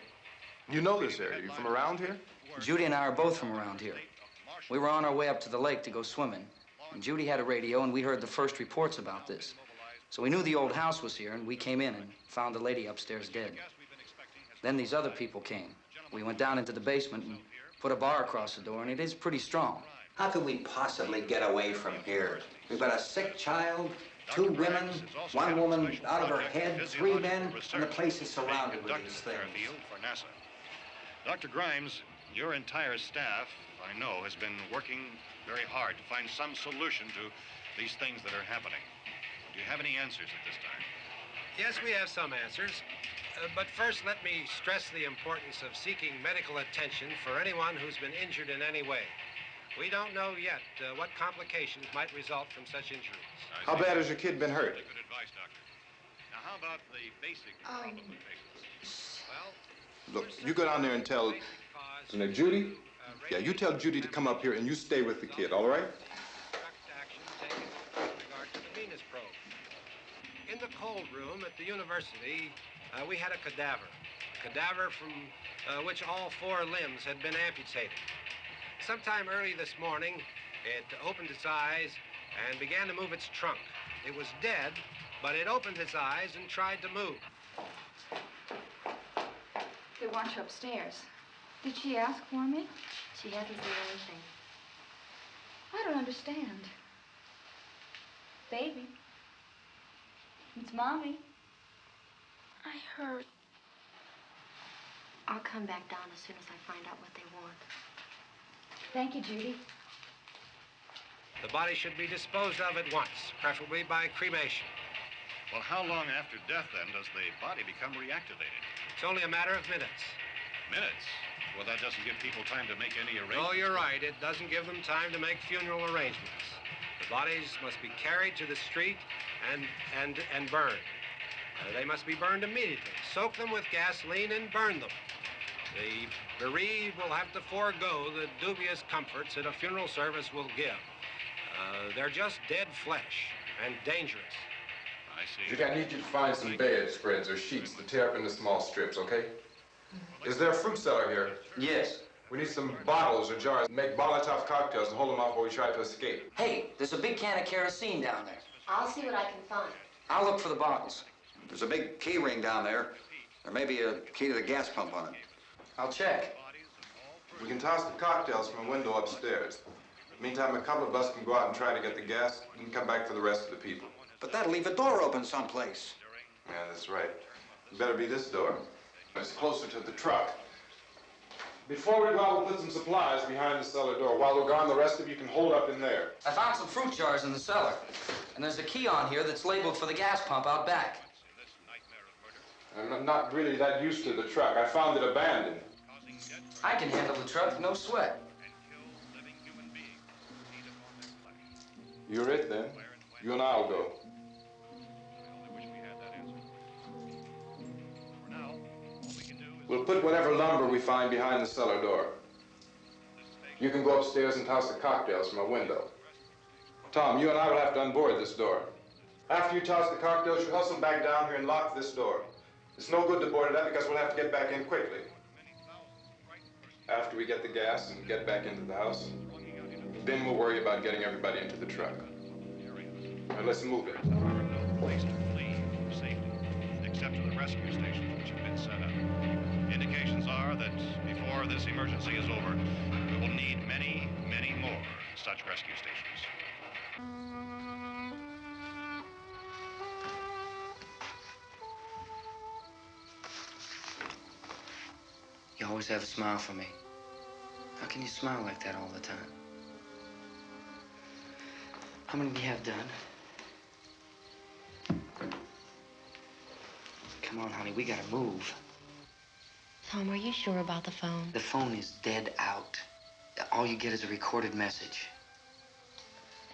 You know this area. You from around here? Judy and I are both from around here. We were on our way up to the lake to go swimming, and Judy had a radio, and we heard the first reports about this. So we knew the old house was here, and we came in and found the lady upstairs dead. Then these other people came. We went down into the basement and put a bar across the door, and it is pretty strong. How could we possibly get away from here? We've got a sick child, 2 women, 1 woman out of her head, 3 men, and the place is surrounded with these things. For NASA. Dr. Grimes, your entire staff, I know, has been working very hard to find some solution to these things that are happening. Do you have any answers at this time? Yes, we have some answers. But first, let me stress the importance of seeking medical attention for anyone who's been injured in any way. We don't know yet what complications might result from such injuries. How bad has your kid been hurt? Good advice, Doctor. Now, how about the basic problem with patients? Well, Look, you go down there and tell... Isn't it Judy? Yeah, you tell Judy to come up here and you stay with the kid, all right? action taken in regard to the Venus probe. In the cold room at the university, we had a cadaver from which all 4 limbs had been amputated. Sometime early this morning, it opened its eyes and began to move its trunk. It was dead, but it opened its eyes and tried to move. They want you upstairs. Did she ask for me? She hasn't said anything. I don't understand. Baby. It's Mommy. I heard. I'll come back down as soon as I find out what they want. Thank you, Judy. The body should be disposed of at once, preferably by cremation. Well, how long after death, then, does the body become reactivated? It's only a matter of minutes. Minutes? Well, that doesn't give people time to make any arrangements. Oh, you're right. It doesn't give them time to make funeral arrangements. The bodies must be carried to the street and burned. They must be burned immediately. Soak them with gasoline and burn them. The bereaved will have to forego the dubious comforts that a funeral service will give. They're just dead flesh and dangerous. I see. Judy, I need you to find some bedspreads or sheets to tear up into small strips, okay? Is there a fruit cellar here? Yes. We need some bottles or jars. Make Molotov cocktails and hold them off while we try to escape. Hey, there's a big can of kerosene down there. I'll see what I can find. I'll look for the bottles. There's a big key ring down there. There may be a key to the gas pump on it. I'll check. We can toss the cocktails from a window upstairs. Meantime, a couple of us can go out and try to get the gas and come back for the rest of the people. But that'll leave a door open someplace. Yeah, that's right. It better be this door. It's closer to the truck. Before we go out, we'll put some supplies behind the cellar door. While we're gone, the rest of you can hold up in there. I found some fruit jars in the cellar. And there's a key on here that's labeled for the gas pump out back. I'm not really that used to the truck. I found it abandoned. I can handle the truck, no sweat. You're it, then. You and I'll go. We'll put whatever lumber we find behind the cellar door. You can go upstairs and toss the cocktails from a window. Tom, you and I will have to unboard this door. After you toss the cocktails, you hustle back down here and lock this door. It's no good to board it up because we'll have to get back in quickly. After we get the gas and get back into the house, then we'll worry about getting everybody into the truck. All right, let's move it. No place to flee for safety, except to the rescue stations which have been set up. Indications are that before this emergency is over, we will need many, many more such rescue stations. You always have a smile for me. How can you smile like that all the time? How many do you have done? Come on, honey, we gotta move. Tom, are you sure about the phone? The phone is dead out. All you get is a recorded message.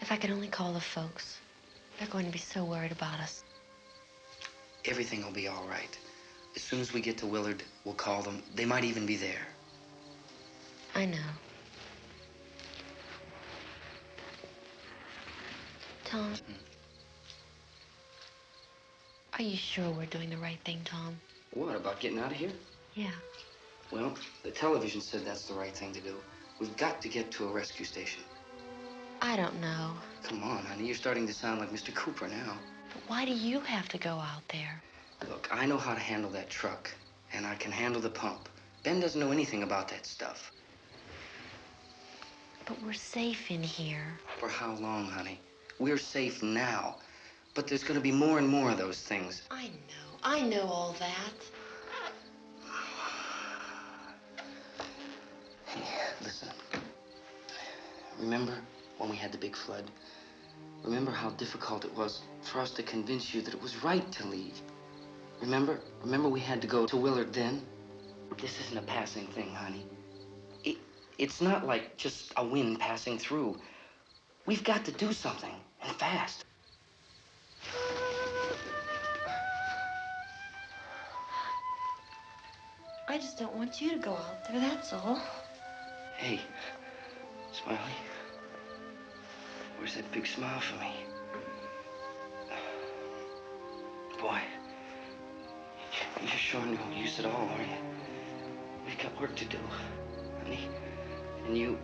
If I could only call the folks. They're going to be so worried about us. Everything will be all right. As soon as we get to Willard, we'll call them. They might even be there. I know. Tom? Are you sure we're doing the right thing, Tom? What, about getting out of here? Yeah. Well, the television said that's the right thing to do. We've got to get to a rescue station. I don't know. Come on, honey. You're starting to sound like Mr. Cooper now. But why do you have to go out there? Look, I know how to handle that truck, and I can handle the pump. Ben doesn't know anything about that stuff. But we're safe in here. For how long, honey? We're safe now. But there's going to be more and more of those things. I know all that. Hey, listen. Remember when we had the big flood? Remember how difficult it was for us to convince you that it was right to leave? Remember? Remember we had to go to Willard then? This isn't a passing thing, honey. It's not like just a wind passing through. We've got to do something, and fast. I just don't want you to go out there, that's all. Hey, Smiley. Where's that big smile for me? Boy, you're sure no use at all, are you? We've got work to do, honey. And you...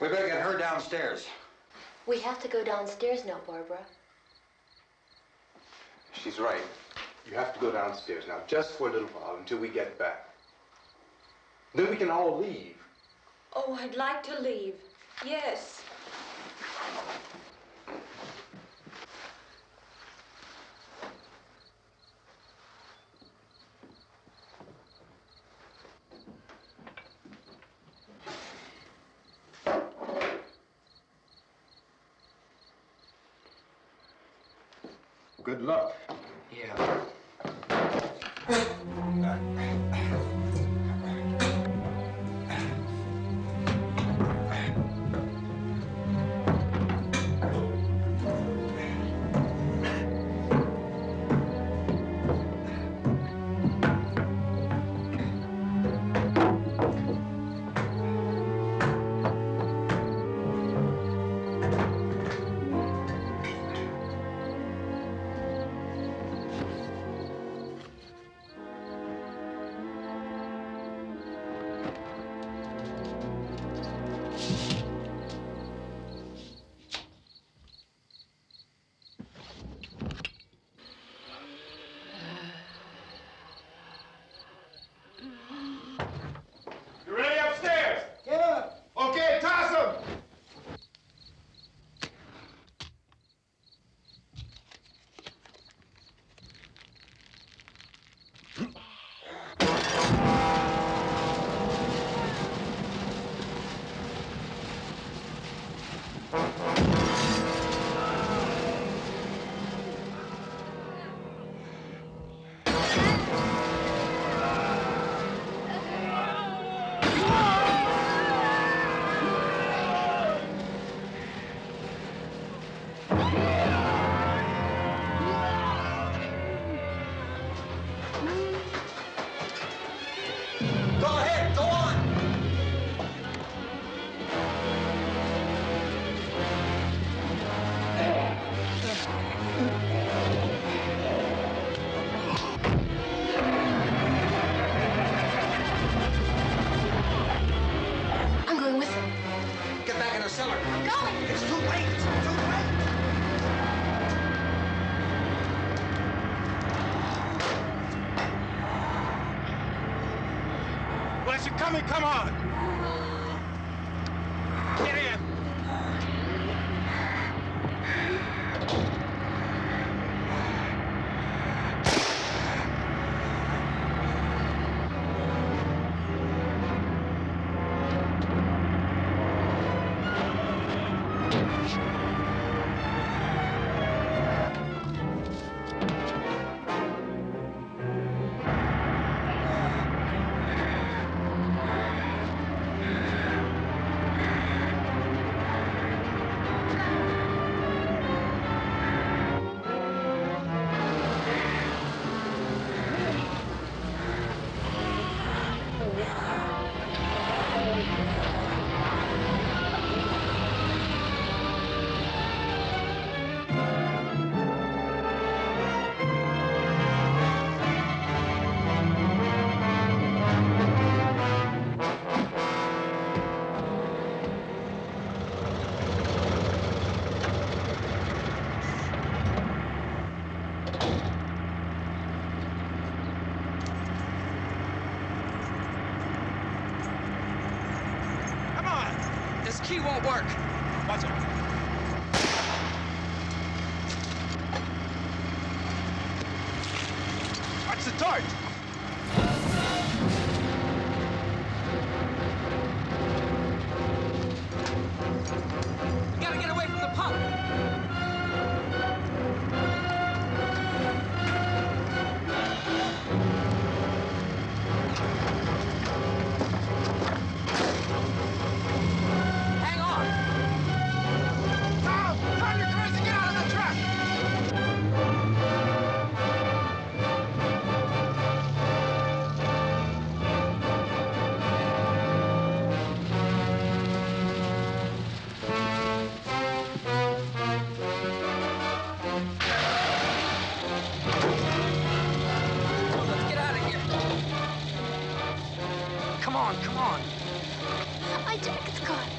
We better get her downstairs. We have to go downstairs now, Barbara. She's right. You have to go downstairs now, just for a little while, until we get back. Then we can all leave. Oh, I'd like to leave. Yes. Good luck. Yeah. You ready upstairs? Yeah. Okay, toss them. Go ahead, go on. I'm going with him. Get back in the cellar. I'm going. It's too late. It's too late. Unless you're coming, come on. Get in. It's a torch! We gotta get away from the pump. Hang on. Tom! Turn your crazy! Get out of the truck! Let's get out of here. Come on, come on. My jacket's caught.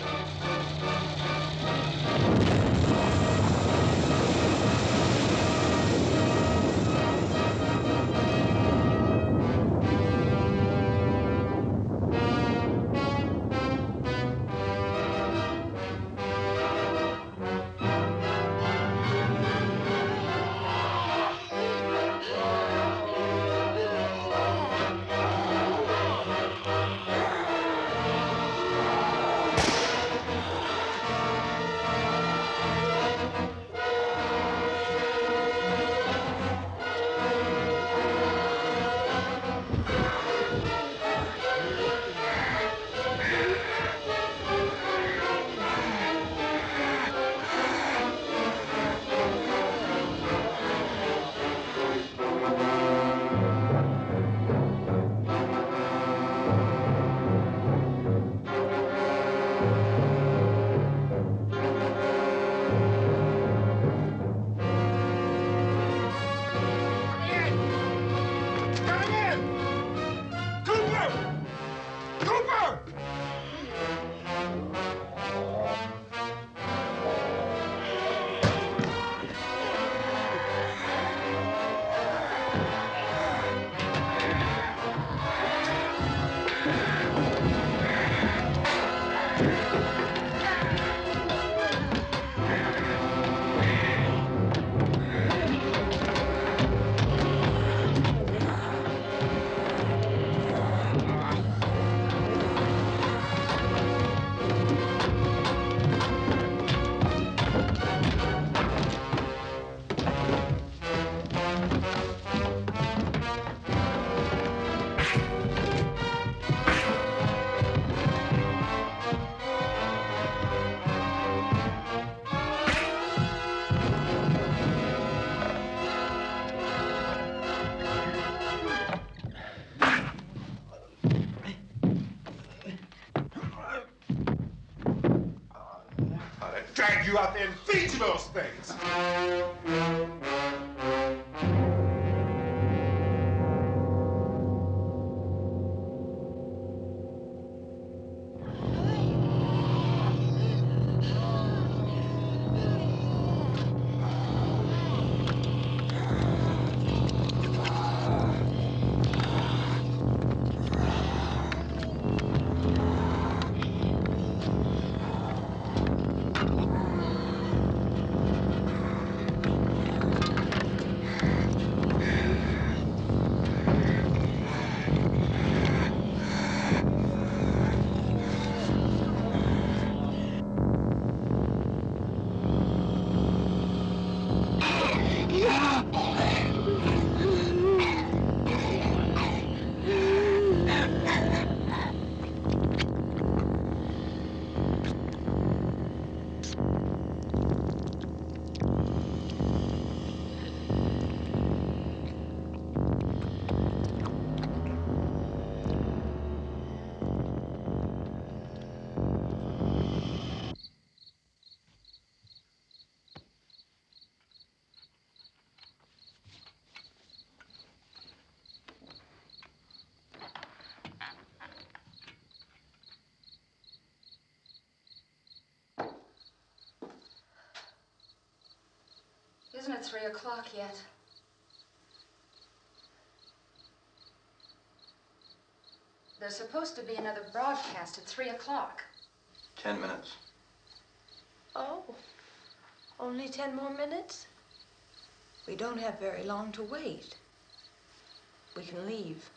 Drag you out there and feed you those things! Isn't it 3 o'clock yet? There's supposed to be another broadcast at 3 o'clock. 10 minutes. Oh, only 10 more minutes? We don't have very long to wait. we can leave.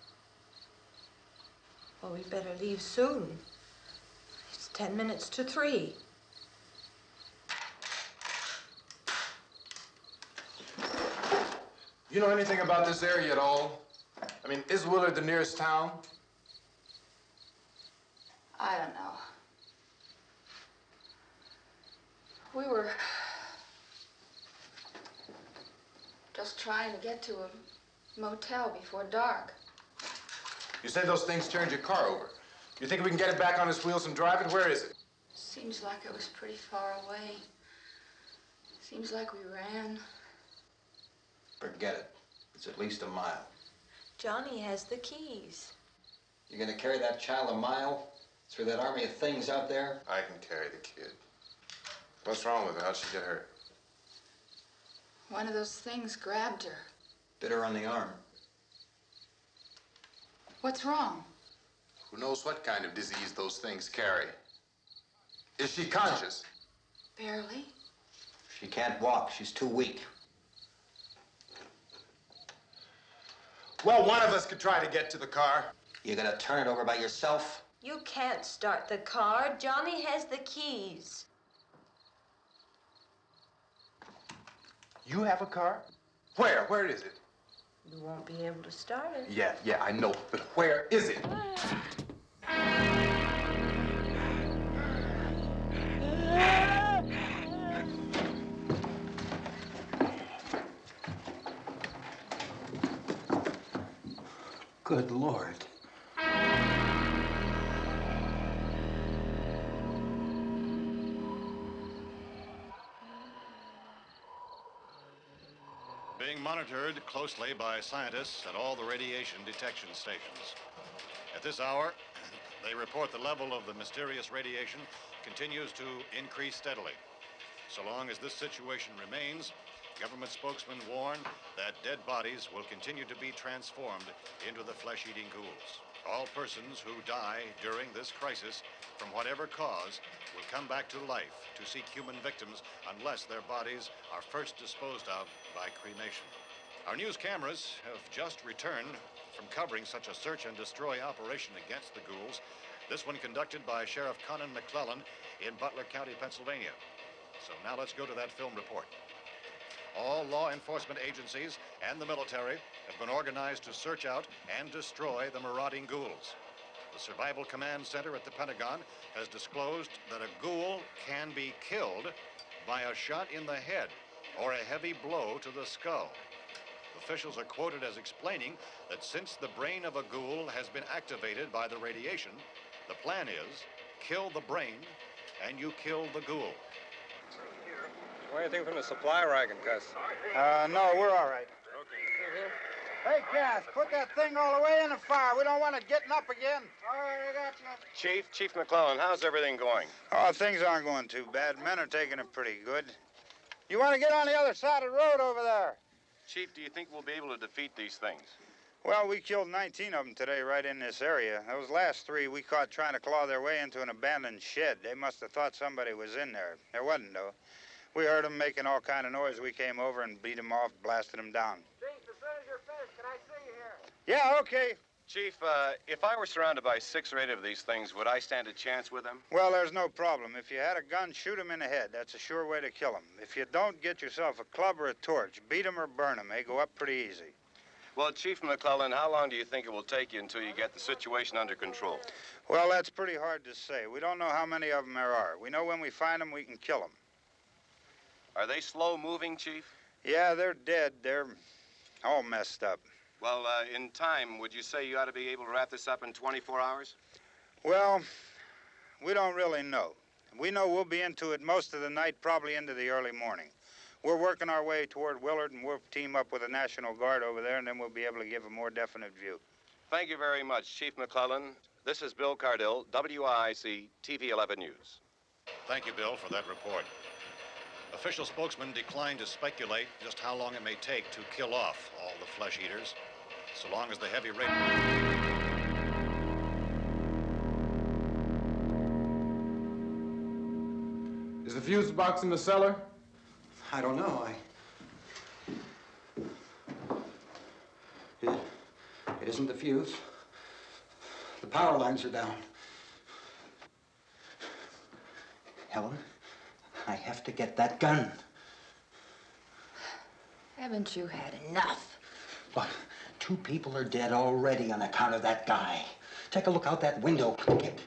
Well, we'd better leave soon. It's 10 minutes to 3. You know anything about this area at all? I mean, is Willard the nearest town? I don't know. We were just trying to get to a motel before dark. You said those things turned your car over. You think we can get it back on its wheels and drive it? Where is it? Seems like it was pretty far away. Seems like we ran. Forget it. It's at least a mile. Johnny has the keys. You're gonna carry that child a mile through that army of things out there? I can carry the kid. What's wrong with her? How'd she get hurt? One of those things grabbed her. Bit her on the arm. What's wrong? Who knows what kind of disease those things carry? Is she conscious? Barely. She can't walk. She's too weak. Well, one of us could try to get to the car. You gonna turn it over by yourself? You can't start the car. Johnny has the keys. You have a car? Where? Where is it? You won't be able to start it. Yeah, I know. But where is it? Good Lord. Being monitored closely by scientists at all the radiation detection stations. At this hour, they report the level of the mysterious radiation continues to increase steadily. So long as this situation remains, government spokesmen warn that dead bodies will continue to be transformed into the flesh-eating ghouls. All persons who die during this crisis, from whatever cause, will come back to life to seek human victims unless their bodies are first disposed of by cremation. Our news cameras have just returned from covering such a search and destroy operation against the ghouls, this one conducted by Sheriff Conan McClellan in Butler County, Pennsylvania. So now let's go to that film report. All law enforcement agencies and the military have been organized to search out and destroy the marauding ghouls. The Survival Command Center at the Pentagon has disclosed that a ghoul can be killed by a shot in the head or a heavy blow to the skull. Officials are quoted as explaining that since the brain of a ghoul has been activated by the radiation, the plan is kill the brain and you kill the ghoul. Want anything from the supply wagon, Gus? No, we're all right. Hey, Cass, put that thing all the way in the fire. We don't want it getting up again. All right, I got you. Chief McClellan, how's everything going? Oh, things aren't going too bad. Men are taking it pretty good. You want to get on the other side of the road over there? Chief, do you think we'll be able to defeat these things? Well, we killed 19 of them today right in this area. Those last 3 we caught trying to claw their way into an abandoned shed. They must have thought somebody was in there. There wasn't, though. We heard them making all kind of noise. We came over and beat them off, blasted them down. Chief, as soon as you're finished, can I see you here? Yeah, okay. Chief, if I were surrounded by 6 or 8 of these things, would I stand a chance with them? Well, there's no problem. If you had a gun, shoot them in the head. That's a sure way to kill them. If you don't, get yourself a club or a torch. Beat them or burn them. They go up pretty easy. Well, Chief McClellan, how long do you think it will take you until you get the situation under control? Well, that's pretty hard to say. We don't know how many of them there are. We know when we find them, we can kill them. Are they slow-moving, Chief? Yeah, they're dead. They're all messed up. Well, in time, would you say you ought to be able to wrap this up in 24 hours? Well, we don't really know. We know we'll be into it most of the night, probably into the early morning. We're working our way toward Willard, and we'll team up with the National Guard over there, and then we'll be able to give a more definite view. Thank you very much, Chief McClellan. This is Bill Cardill, WIC TV 11 News. Thank you, Bill, for that report. Official spokesmen declined to speculate just how long it may take to kill off all the flesh eaters, so long as the heavy rate... Is the fuse box in the cellar? I don't know. isn't the fuse. The power lines are down. Helen, I have to get that gun. Haven't you had enough? But 2 people are dead already on account of that guy. Take a look out that window, Clique.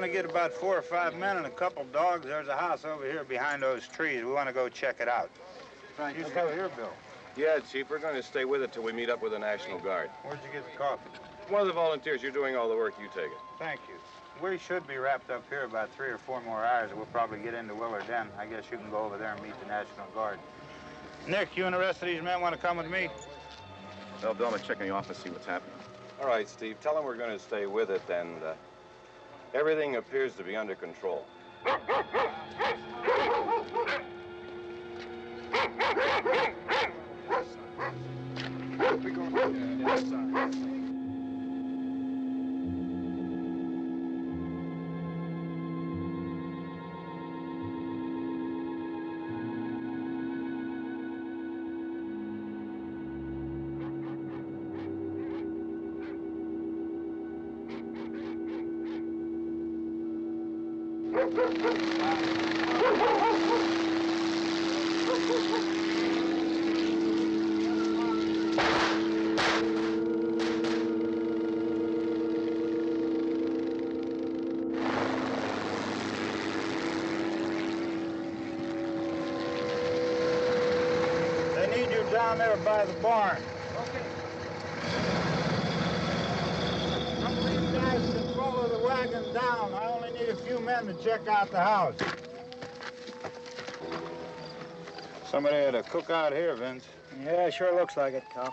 want to get about 4 or 5 men and a couple dogs. There's a house over here behind those trees. We want to go check it out. Right. You still here, Bill? Yeah, Chief, we're going to stay with it till we meet up with the National Guard. Where'd you get the coffee? One of the volunteers, you're doing all the work, you take it. Thank you. We should be wrapped up here about 3 or 4 more hours. We'll probably get into Willard then. I guess you can go over there and meet the National Guard. Nick, you and the rest of these men want to come with me? Well, Bill, I'm going to check in the office, see what's happening. All right, Steve, tell them we're going to stay with it, and everything appears to be under control. We go inside. They need you down there by the barn. Okay. Some of these guys can follow the wagon down. I only need a few men to check out the house. Somebody had a cookout here, Vince. Yeah, sure looks like it, Cal.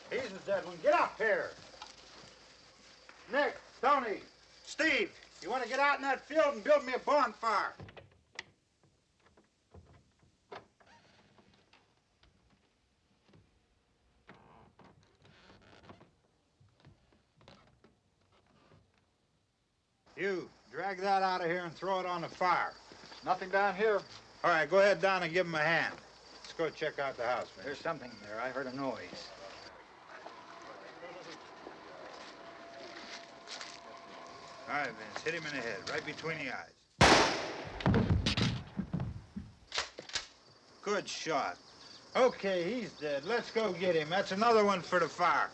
He's the dead one. Get up here. Nick, Tony, Steve, you want to get out in that field and build me a bonfire? You, drag that out of here and throw it on the fire. Nothing down here. All right, go ahead down and give him a hand. Let's go check out the house, man. There's something there. I heard a noise. All right, Vince, hit him in the head, right between the eyes. Good shot. Okay, he's dead. Let's go get him. That's another one for the fire.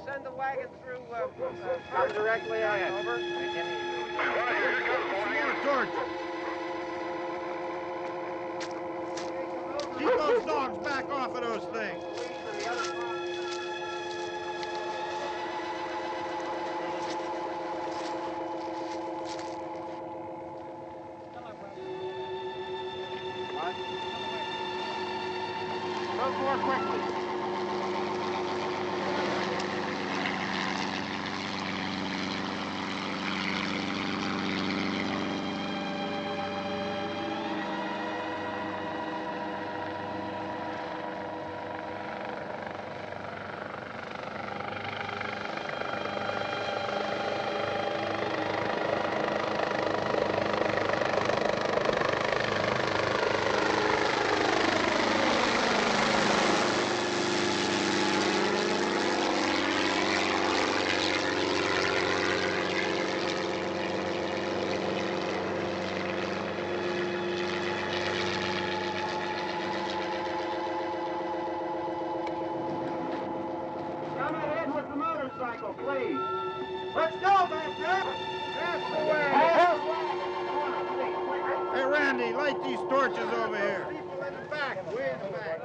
Send the wagon through, come directly ahead. Over. More torches. Keep those dogs back off of those things. Move more quickly. motorcycle, please. Let's go, back there. That's the way. Hey, Randy, light these torches over here. People in the back, way in the back.